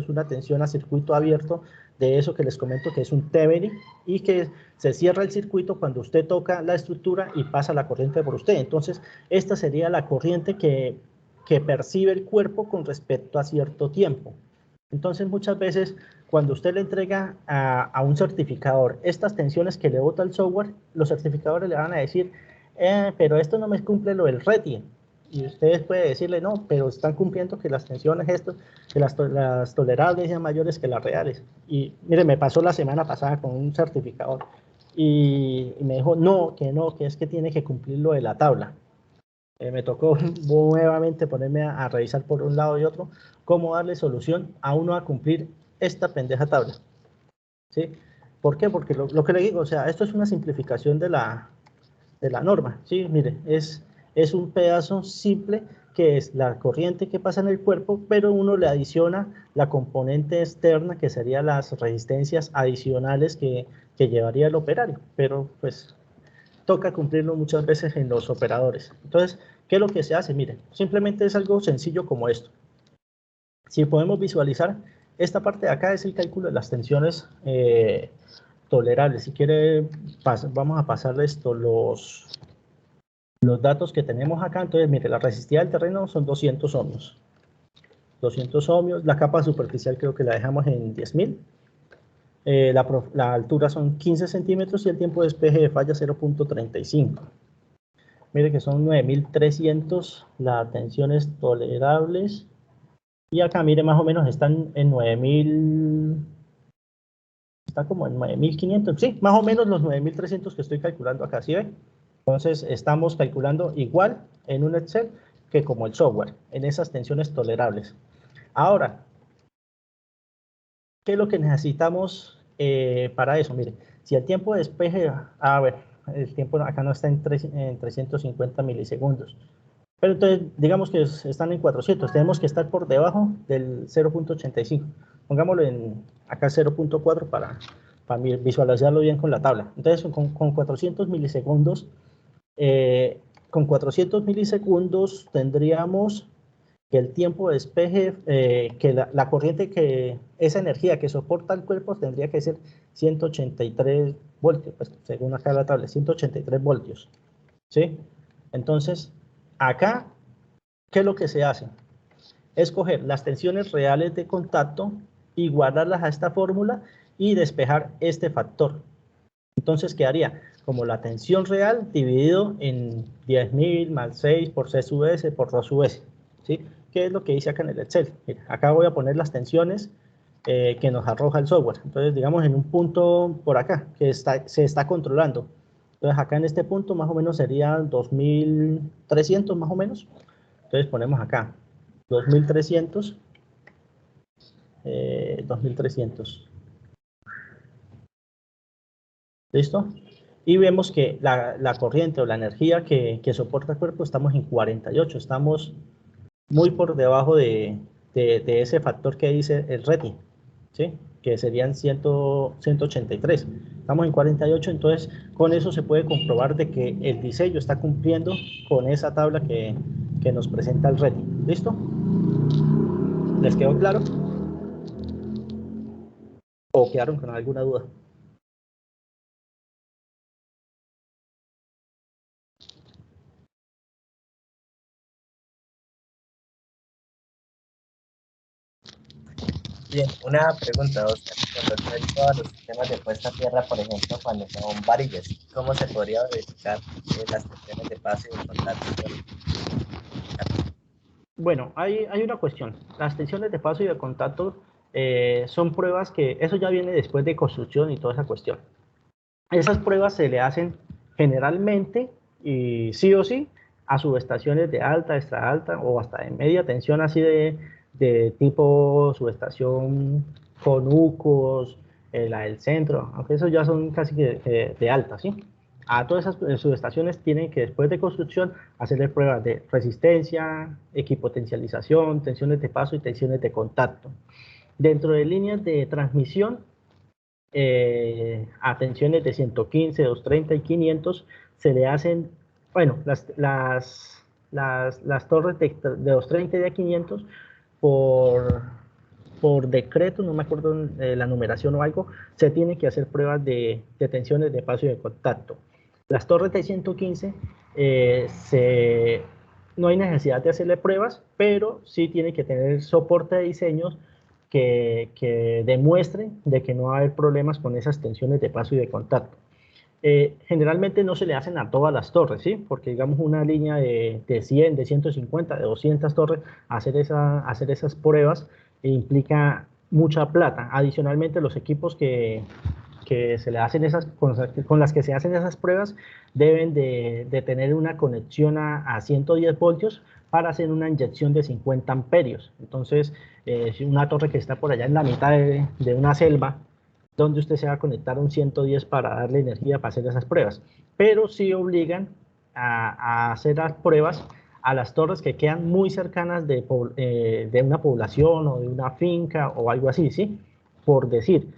una tensión a circuito abierto de eso que les comento que es un Teveri y que se cierra el circuito cuando usted toca la estructura y pasa la corriente por usted. Entonces, esta sería la corriente que percibe el cuerpo con respecto a cierto tiempo. Entonces, muchas veces, cuando usted le entrega a un certificador estas tensiones que le bota el software, los certificadores le van a decir, pero esto no me cumple lo del RETIE. Y ustedes pueden decirle, no, pero están cumpliendo que las tensiones, que las tolerables sean mayores que las reales. Y mire, me pasó la semana pasada con un certificador y me dijo, no, que es que tiene que cumplir lo de la tabla. Me tocó nuevamente ponerme a revisar por un lado y otro cómo darle solución a uno a cumplir esta pendeja tabla. ¿Sí? ¿Por qué? Porque lo que le digo, o sea, esto es una simplificación de la norma. ¿Sí? Mire, es un pedazo simple que es la corriente que pasa en el cuerpo, pero uno le adiciona la componente externa que serían las resistencias adicionales que llevaría el operario. Pero pues toca cumplirlo muchas veces en los operadores. Entonces, ¿qué es lo que se hace? Mire, simplemente es algo sencillo como esto. Si podemos visualizar, esta parte de acá es el cálculo de las tensiones tolerables. Si quiere, vamos a pasarle esto, los datos que tenemos acá. Entonces, mire, la resistividad del terreno son 200 ohmios. 200 ohmios, la capa superficial creo que la dejamos en 10.000. La altura son 15 centímetros y el tiempo de despeje de falla 0.35. Mire que son 9.300 las tensiones tolerables. Y acá, mire, más o menos están en 9.000. Está como en 9.500. Sí, más o menos los 9.300 que estoy calculando acá, ¿sí ve? Entonces, estamos calculando igual en un Excel que como el software, en esas tensiones tolerables. Ahora, ¿qué es lo que necesitamos para eso? Mire, si el tiempo de despeje, a ver, el tiempo acá no está en 350 milisegundos, pero entonces digamos que están en 400, tenemos que estar por debajo del 0.85, pongámoslo acá 0.4 para visualizarlo bien con la tabla. Entonces con 400 milisegundos, tendríamos que el tiempo de despeje, que la corriente, esa energía que soporta el cuerpo tendría que ser 183 voltios, pues, según acá la tabla, 183 voltios, ¿sí? Entonces, acá, ¿qué es lo que se hace? Es coger las tensiones reales de contacto, igualarlas a esta fórmula y despejar este factor. Entonces quedaría como la tensión real dividido en 10.000 más 6 por C sub S por Rho sub S, ¿sí? ¿Qué es lo que dice acá en el Excel? Mira, acá voy a poner las tensiones que nos arroja el software. Entonces, digamos en un punto por acá que se está controlando. Entonces, acá en este punto más o menos sería 2.300 más o menos. Entonces, ponemos acá 2.300. 2.300. ¿Listo? Y vemos que la corriente o la energía que soporta el cuerpo estamos en 48. Estamos muy por debajo de ese factor que dice el RETI, ¿sí? Que serían 183. Estamos en 48, entonces con eso se puede comprobar de que el diseño está cumpliendo con esa tabla que nos presenta el RETI. ¿Listo? ¿Les quedó claro? ¿O quedaron con alguna duda? Bien, una pregunta, Oscar. Con respecto a los sistemas de puesta a tierra, por ejemplo, cuando son varillas, ¿cómo se podría verificar las tensiones de paso y de contacto? Bueno, hay una cuestión. Las tensiones de paso y de contacto son pruebas que, eso ya viene después de construcción y toda esa cuestión. Esas pruebas se le hacen generalmente, y sí o sí, a subestaciones de alta, extra alta o hasta de media tensión, así de tipo subestación Conucos, la del centro, aunque esos ya son casi que de alta, ¿sí? A todas esas subestaciones tienen que, después de construcción, hacerle pruebas de resistencia, equipotencialización, tensiones de paso y tensiones de contacto. Dentro de líneas de transmisión, a tensiones de 115, 230 y 500 se le hacen, bueno, las torres de 230 y de 500 por decreto, no me acuerdo la numeración o algo, se tiene que hacer pruebas de tensiones de paso y de contacto. Las torres de 115 no hay necesidad de hacerle pruebas, pero sí tiene que tener soporte de diseños que demuestren de que no va a haber problemas con esas tensiones de paso y de contacto. Generalmente no se le hacen a todas las torres, ¿sí? Porque digamos una línea de 100, de 150, de 200 torres, hacer esas pruebas implica mucha plata. Adicionalmente, los equipos que se le hacen con las que se hacen esas pruebas deben de tener una conexión a 110 voltios para hacer una inyección de 50 amperios. Entonces, si una torre que está por allá en la mitad de una selva, donde usted se va a conectar a un 110 para darle energía para hacer esas pruebas. Pero sí obligan a hacer las pruebas a las torres que quedan muy cercanas de una población o de una finca o algo así, ¿sí? Por decir,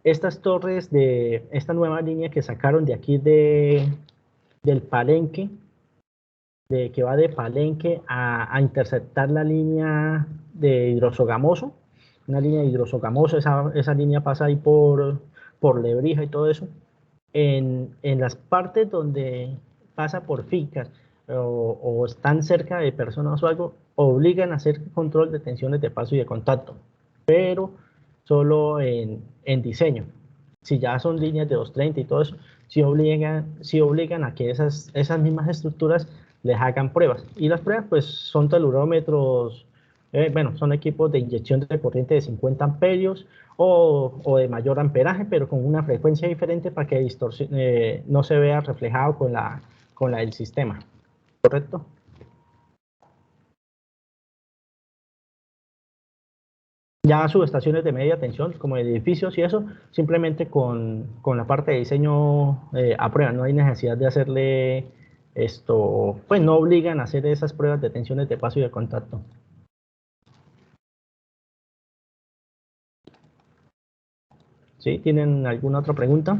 estas torres de esta nueva línea que sacaron de aquí del Palenque, que va de Palenque a interceptar la línea de Hidrosogamoso, una línea de Hidrosogamoso, esa línea pasa ahí por Lebrija y todo eso. En las partes donde pasa por fincas o están cerca de personas o algo, obligan a hacer control de tensiones de paso y de contacto, pero solo en diseño. Si ya son líneas de 230 y todo eso, sí obligan a que esas mismas estructuras les hagan pruebas. Y las pruebas pues son telurómetros, bueno, son equipos de inyección de corriente de 50 amperios o de mayor amperaje, pero con una frecuencia diferente para que no se vea reflejado con la del sistema. ¿Correcto? Ya subestaciones de media tensión, como edificios y eso, simplemente con la parte de diseño a prueba. No hay necesidad de hacerle esto, pues no obligan a hacer esas pruebas de tensiones de paso y de contacto. ¿Sí? ¿Tienen alguna otra pregunta?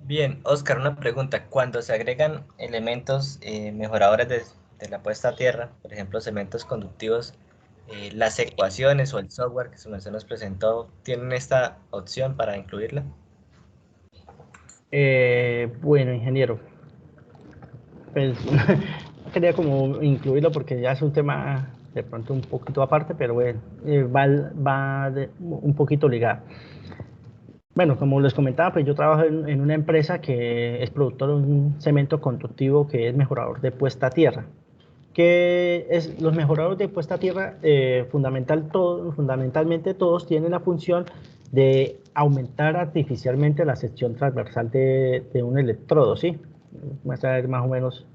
Bien, Oscar, una pregunta. Cuando se agregan elementos mejoradores de la puesta a tierra, por ejemplo, cementos conductivos, las ecuaciones o el software que su merced nos presentó, ¿tienen esta opción para incluirla? Bueno, ingeniero, pues quería como incluirlo porque ya es un tema de pronto un poquito aparte, pero bueno, va un poquito ligado. Bueno, como les comentaba, pues yo trabajo en una empresa que es productor de un cemento conductivo que es mejorador de puesta a tierra. Los mejoradores de puesta a tierra, fundamentalmente todos tienen la función de aumentar artificialmente la sección transversal de un electrodo, ¿sí? Vamos a ver más o menos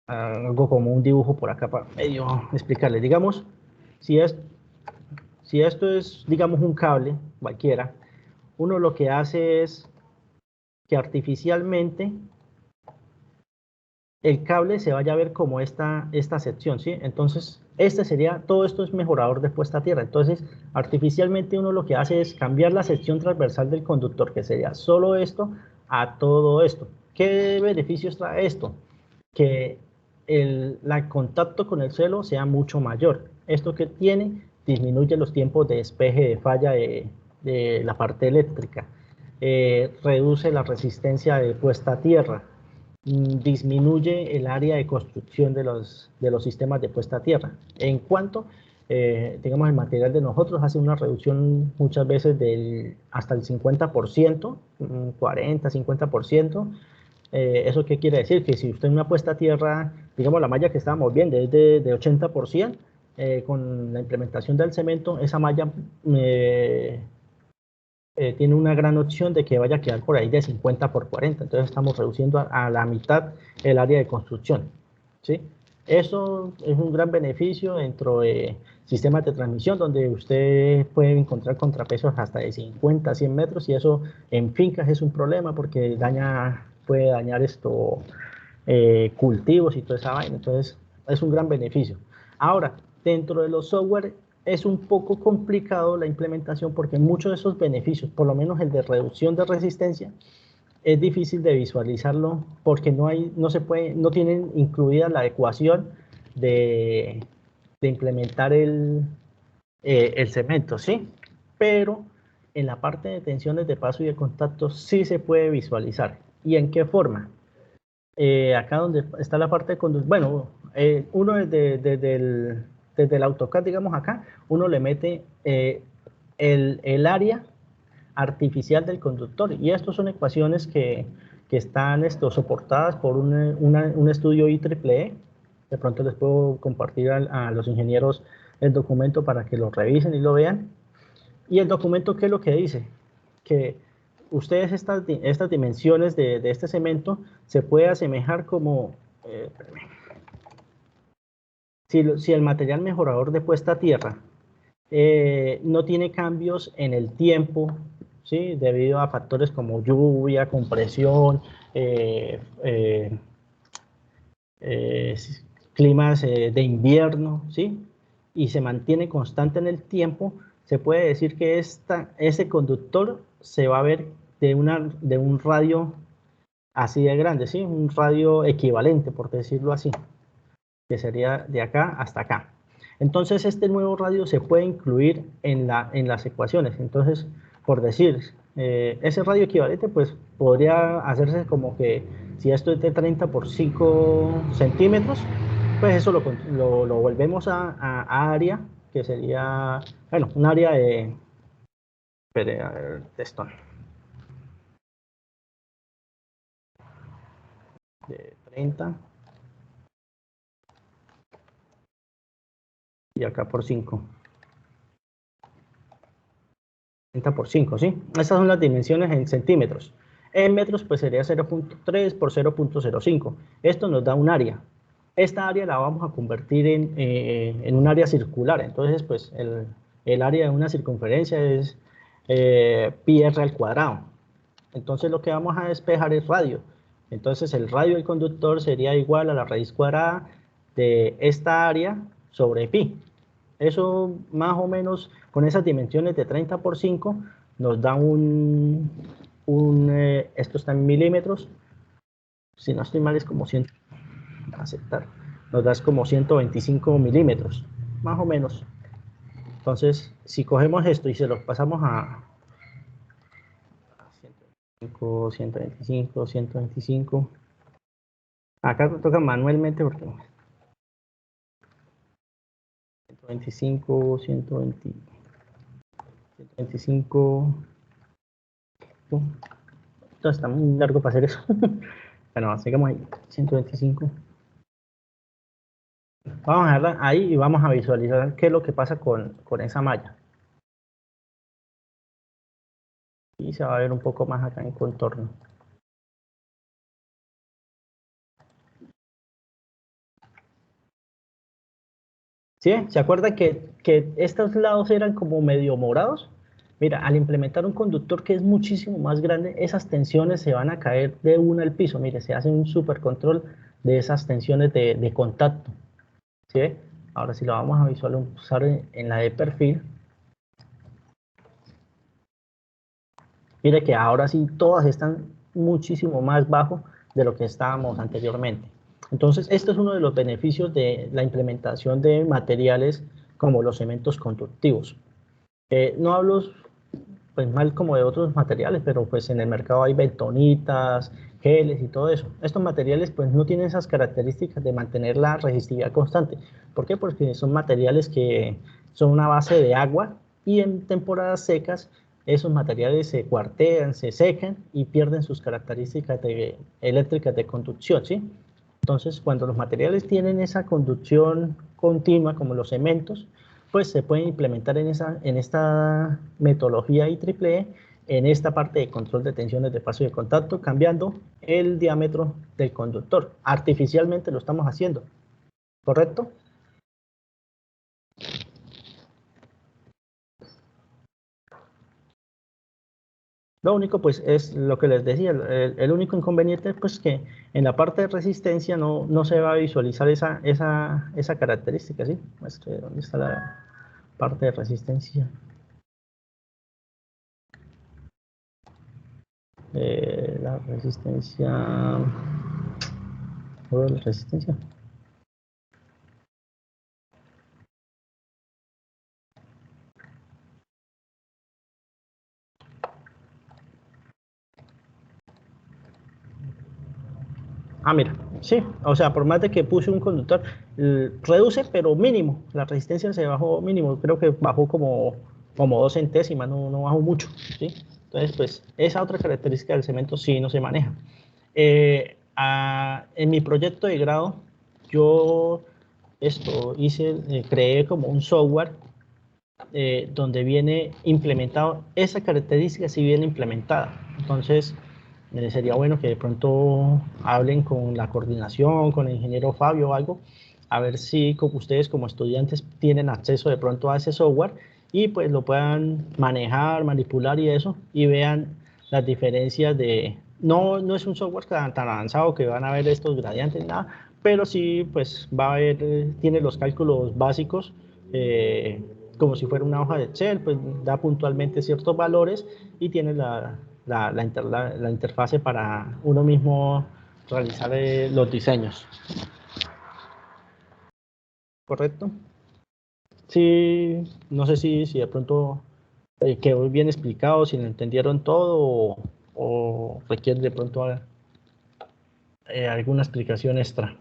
algo como un dibujo por acá para medio explicarles. Digamos, si esto es, digamos, un cable cualquiera, uno lo que hace es que artificialmente el cable se vaya a ver como esta sección, ¿sí? Entonces, todo esto es mejorador de puesta a tierra. Entonces, artificialmente uno lo que hace es cambiar la sección transversal del conductor, que sería solo esto, a todo esto. ¿Qué beneficios trae esto? Que el contacto con el suelo sea mucho mayor. Esto que tiene disminuye los tiempos de despeje de falla de la parte eléctrica, reduce la resistencia de puesta a tierra, disminuye el área de construcción de los sistemas de puesta a tierra. En cuanto, digamos, el material de nosotros hace una reducción muchas veces hasta el 50%, 40, 50%. ¿Eso qué quiere decir? Que si usted en una puesta a tierra, digamos, la malla que estábamos viendo es de 80%, con la implementación del cemento, esa malla tiene una gran opción de que vaya a quedar por ahí de 50 por 40. Entonces estamos reduciendo a la mitad el área de construcción, ¿sí? Eso es un gran beneficio dentro de sistemas de transmisión, donde usted puede encontrar contrapesos hasta de 50, 100 metros, y eso en fincas es un problema porque puede dañar cultivos y toda esa vaina. Entonces, es un gran beneficio. Ahora, dentro de los software es un poco complicado la implementación porque muchos de esos beneficios, por lo menos el de reducción de resistencia, es difícil de visualizarlo porque no tienen incluida la ecuación de implementar el cemento, ¿sí? Pero en la parte de tensiones de paso y de contacto sí se puede visualizar. ¿Y en qué forma? Acá donde está la parte de conducción, bueno, uno desde el AutoCAD, digamos acá, uno le mete el área artificial del conductor, y estas son ecuaciones que están soportadas por un estudio IEEE. De pronto les puedo compartir a los ingenieros el documento para que lo revisen y lo vean. Y el documento, ¿qué es lo que dice? Que ustedes estas dimensiones de este cemento se puede asemejar como, si el material mejorador de puesta a tierra no tiene cambios en el tiempo, ¿sí? Debido a factores como lluvia, compresión, climas de invierno, ¿sí? Y se mantiene constante en el tiempo, se puede decir que ese conductor se va a ver de un radio así de grande, ¿sí? Un radio equivalente, por decirlo así, que sería de acá hasta acá. Entonces, este nuevo radio se puede incluir en las ecuaciones. Entonces, por decir, ese radio equivalente, pues podría hacerse como que si esto es de 30 por 5 centímetros, pues eso lo volvemos a área, que sería, bueno, un área de, espere, a ver, de 30 y acá por 5. 30 por 5, ¿sí? Estas son las dimensiones en centímetros. En metros, pues sería 0.3 por 0.05. Esto nos da un área. Esta área la vamos a convertir en un área circular. Entonces, pues el área de una circunferencia es pi r al cuadrado. Entonces, lo que vamos a despejar es radio. Entonces, el radio del conductor sería igual a la raíz cuadrada de esta área sobre pi. Eso más o menos con esas dimensiones de 30 por 5 nos da esto está en milímetros, si no estoy mal es como 100, aceptar, nos da como 125 milímetros, más o menos. Entonces, si cogemos esto y se lo pasamos a 125, 125, 125, acá toca manualmente porque 125, 120, 125. Esto está muy largo para hacer eso. Bueno, sigamos ahí. 125. Vamos a dejarla ahí y vamos a visualizar qué es lo que pasa con esa malla. Y se va a ver un poco más acá en contorno. ¿Sí? ¿Se acuerdan que estos lados eran como medio morados? Mira, al implementar un conductor que es muchísimo más grande, esas tensiones se van a caer de una al piso. Mire, se hace un super control de esas tensiones de contacto. ¿Sí? Ahora si lo vamos a visualizar en la de perfil, mire que ahora sí todas están muchísimo más bajo de lo que estábamos anteriormente. Entonces, esto es uno de los beneficios de la implementación de materiales como los cementos conductivos. No hablo pues mal como de otros materiales, pero pues en el mercado hay bentonitas, geles y todo eso. Estos materiales pues no tienen esas características de mantener la resistividad constante. ¿Por qué? Porque son materiales que son una base de agua y en temporadas secas esos materiales se cuartean, se secan y pierden sus características eléctricas de conducción, ¿sí? Entonces, cuando los materiales tienen esa conducción continua, como los cementos, pues se pueden implementar en esta metodología IEEE, en esta parte de control de tensiones de paso y de contacto, cambiando el diámetro del conductor. Artificialmente lo estamos haciendo, ¿correcto? Lo único, pues, es lo que les decía, el único inconveniente, pues, que en la parte de resistencia no se va a visualizar esa característica, ¿sí? Muestre dónde está la parte de resistencia. La resistencia... resistencia. Ah, mira, sí, o sea, por más de que puse un conductor, reduce, pero mínimo, la resistencia se bajó mínimo, creo que bajó como 2 centésimas, no bajó mucho, ¿sí? Entonces, pues, esa otra característica del cemento sí no se maneja. En mi proyecto de grado, yo creé como un software donde viene implementado, esa característica sí viene implementada. Entonces, sería bueno que de pronto hablen con la coordinación, con el ingeniero Fabio o algo, a ver si como ustedes como estudiantes tienen acceso de pronto a ese software y pues lo puedan manejar, manipular y eso, y vean las diferencias de... No es un software tan avanzado que van a ver estos gradientes, nada, pero sí pues va a haber, tiene los cálculos básicos, como si fuera una hoja de Excel, pues da puntualmente ciertos valores y tiene la interfase para uno mismo realizar los diseños. ¿Correcto? Sí, no sé si de pronto quedó bien explicado, si lo entendieron todo o requiere de pronto alguna explicación extra.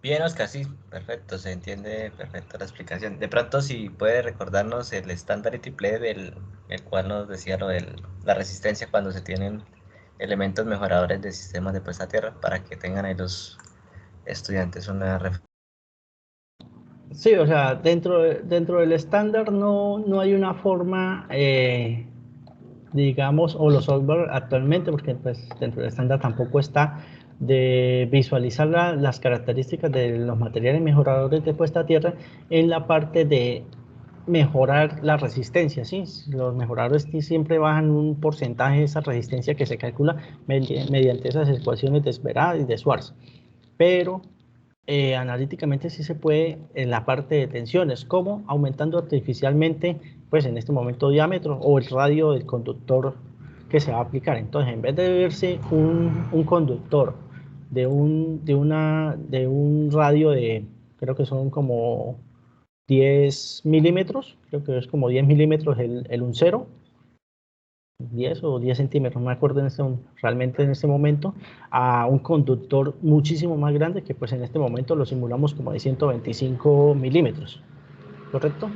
Bien, Oscar, sí, perfecto, se entiende perfecto la explicación. De pronto, si puede recordarnos el estándar IEEE el cual nos decía lo de la resistencia cuando se tienen elementos mejoradores de sistemas de puesta a tierra, para que tengan ahí los estudiantes una referencia. Sí, o sea, dentro del estándar no hay una forma, digamos, o los software actualmente, porque pues dentro del estándar tampoco está, de visualizar las características de los materiales mejoradores de puesta a tierra en la parte de mejorar la resistencia, ¿sí? Los mejoradores siempre bajan un porcentaje de esa resistencia que se calcula mediante esas ecuaciones de Sverad y de Schwarz. Pero analíticamente sí se puede en la parte de tensiones, como aumentando artificialmente, pues en este momento diámetro o el radio del conductor que se va a aplicar. Entonces, en vez de verse un conductor de un radio de, creo que son como 10 milímetros, creo que es como 10 milímetros el uncero, 10 o 10 centímetros, no me acuerdo realmente en este momento, a un conductor muchísimo más grande que pues en este momento lo simulamos como de 125 milímetros, ¿correcto?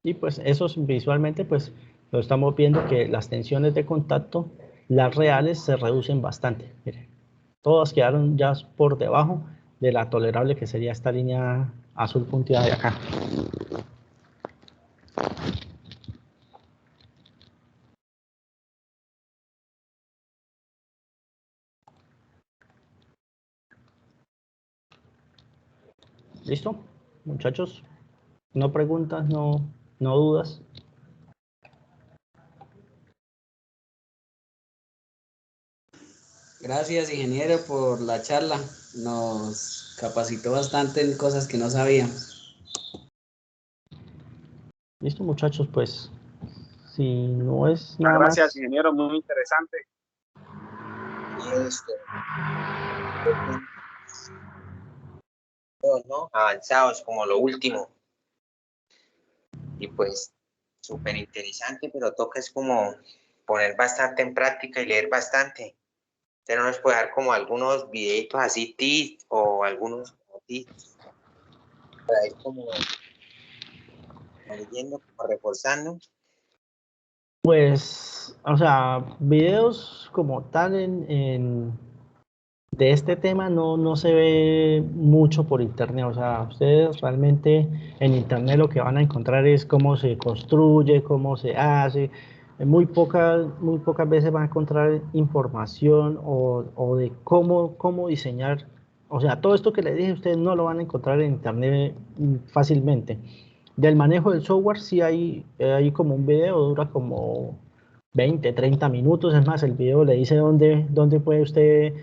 Y pues eso visualmente pues lo estamos viendo que las tensiones de contacto, las reales se reducen bastante. Miren, todas quedaron ya por debajo de la tolerable que sería esta línea azul punteada de acá. ¿Listo? Muchachos, no preguntas, no dudas. Gracias, ingeniero, por la charla. Nos capacitó bastante en cosas que no sabía. Listo, muchachos, pues si no es Muchas nada gracias, más, ingeniero, muy interesante. Listo. ¿No? Avanzados como lo último. Y pues súper interesante, pero toca es como poner bastante en práctica y leer bastante. Usted no nos puede dar como algunos videitos así, tips o algunos tips para ir como leyendo, como reforzando. pues, o sea, videos como tal de este tema no se ve mucho por internet. O sea, ustedes realmente en internet lo que van a encontrar es cómo se construye, cómo se hace. Muy pocas veces van a encontrar información o de cómo diseñar. O sea, todo esto que les dije, ustedes no lo van a encontrar en internet fácilmente. Del manejo del software sí hay como un video, dura como 20, 30 minutos. Es más, el video le dice dónde puede usted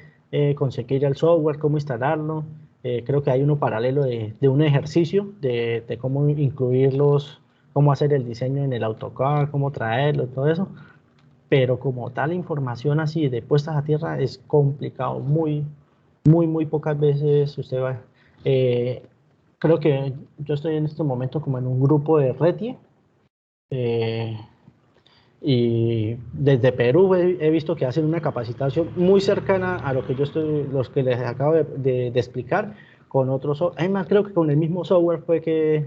conseguir el software, cómo instalarlo. Creo que hay uno paralelo de un ejercicio de cómo incluirlos, cómo hacer el diseño en el AutoCAD, cómo traerlo, todo eso. Pero como tal información así de puestas a tierra es complicado, muy pocas veces usted va. eh, Creo que yo estoy en este momento como en un grupo de RETIE, eh, y desde Perú he visto que hacen una capacitación muy cercana a lo que los que les acabo de explicar, con otros. Además, creo que con el mismo software fue que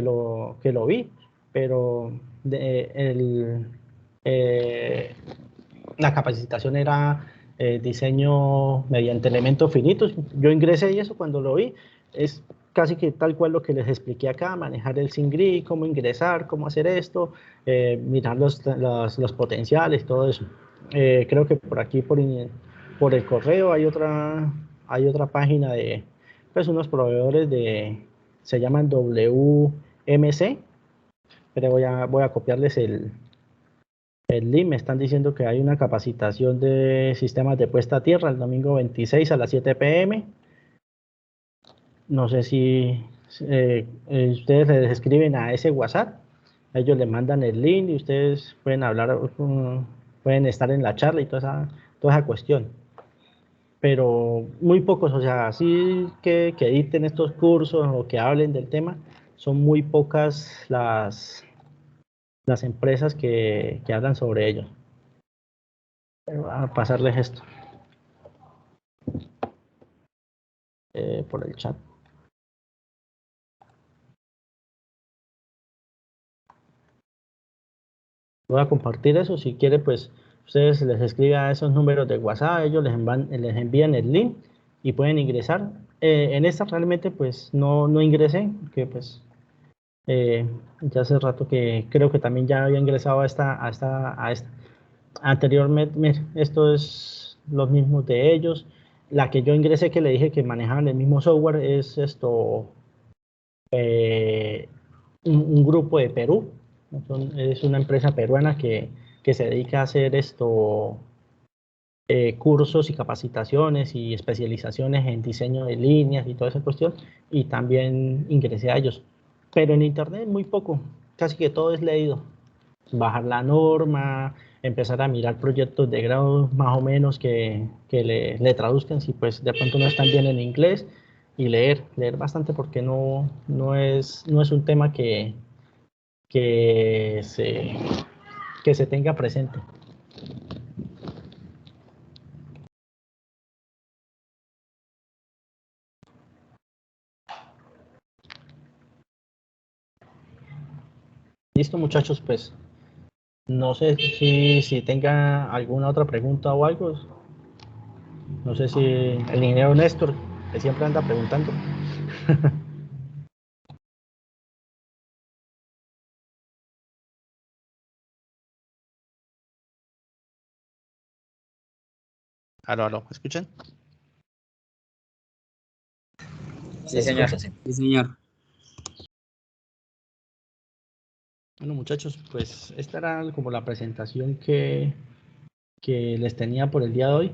lo vi, pero eh, la capacitación era diseño mediante elementos finitos. Yo ingresé y eso cuando lo vi es casi que tal cual lo que les expliqué acá: manejar el SYNCGRID, cómo ingresar, cómo hacer esto, mirar los potenciales, todo eso. Creo que por aquí, por el correo, hay otra página de pues, unos proveedores se llaman WMC, pero voy a copiarles el link. Me están diciendo que hay una capacitación de sistemas de puesta a tierra el domingo 26 a las 7 p.m. No sé si ustedes les escriben a ese WhatsApp, ellos les mandan el link y ustedes pueden hablar, pueden estar en la charla y toda esa cuestión. Pero muy pocos, o sea, así que editen estos cursos o que hablen del tema, son muy pocas las empresas que hablan sobre ello. Voy a pasarles esto por el chat. Voy a compartir eso. Si quiere, pues ustedes les escriben a esos números de WhatsApp, ellos les envían el link y pueden ingresar. En esta realmente pues no ingresé, porque pues ya hace rato que creo que también ya había ingresado a esta. Anteriormente, esto es los mismos de ellos. La que yo ingresé, que le dije que manejaban el mismo software, es un grupo de Perú. Es una empresa peruana que se dedica a hacer cursos y capacitaciones y especializaciones en diseño de líneas y toda esa cuestión, y también ingresé a ellos. Pero en internet muy poco, casi que todo es leído. Bajar la norma, empezar a mirar proyectos de grado más o menos que le traduzcan si pues de pronto no están bien en inglés, y leer bastante, porque no es un tema que se tenga presente. Listo, muchachos, pues no sé si tenga alguna otra pregunta o algo. No sé si el ingeniero Néstor, que siempre anda preguntando. Aló, ¿me escuchan? Sí, señor. Sí. Sí, señor. Bueno, muchachos, pues esta era como la presentación que les tenía por el día de hoy.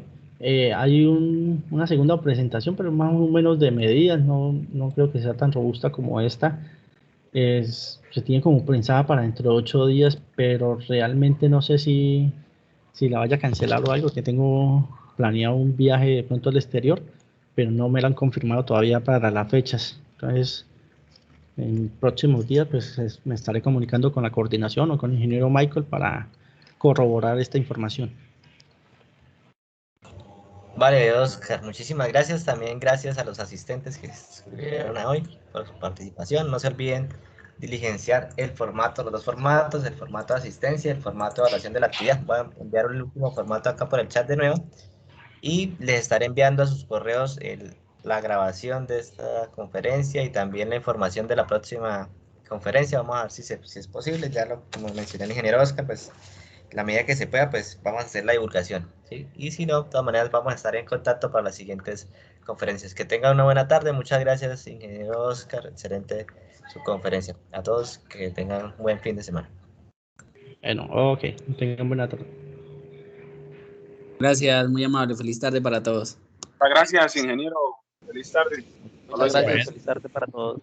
Hay una segunda presentación, pero más o menos de medidas. No creo que sea tan robusta como esta. Se tiene como pensada para dentro de 8 días, pero realmente no sé si la vaya a cancelar o algo, que tengo planeado un viaje de pronto al exterior, pero no me lo han confirmado todavía para las fechas. Entonces, en próximos días pues me estaré comunicando con la coordinación o con el ingeniero Michael para corroborar esta información. Vale, Oscar, muchísimas gracias. También gracias a los asistentes que estuvieron hoy por su participación. No se olviden diligenciar el formato, los dos formatos: el formato de asistencia y el formato de evaluación de la actividad. Voy a enviar el último formato acá por el chat de nuevo. y les estaré enviando a sus correos la grabación de esta conferencia y también la información de la próxima conferencia. Vamos a ver si es posible, ya como mencioné el ingeniero Oscar, pues la medida que se pueda, pues vamos a hacer la divulgación, ¿sí? Y si no, de todas maneras vamos a estar en contacto para las siguientes conferencias. Que tengan una buena tarde, muchas gracias, ingeniero Oscar, excelente su conferencia. A todos, que tengan un buen fin de semana. Bueno, ok, tengan buena tarde. Gracias, muy amable. Feliz tarde para todos. Muchas gracias, ingeniero. Feliz tarde. Muchas gracias, feliz tarde para todos.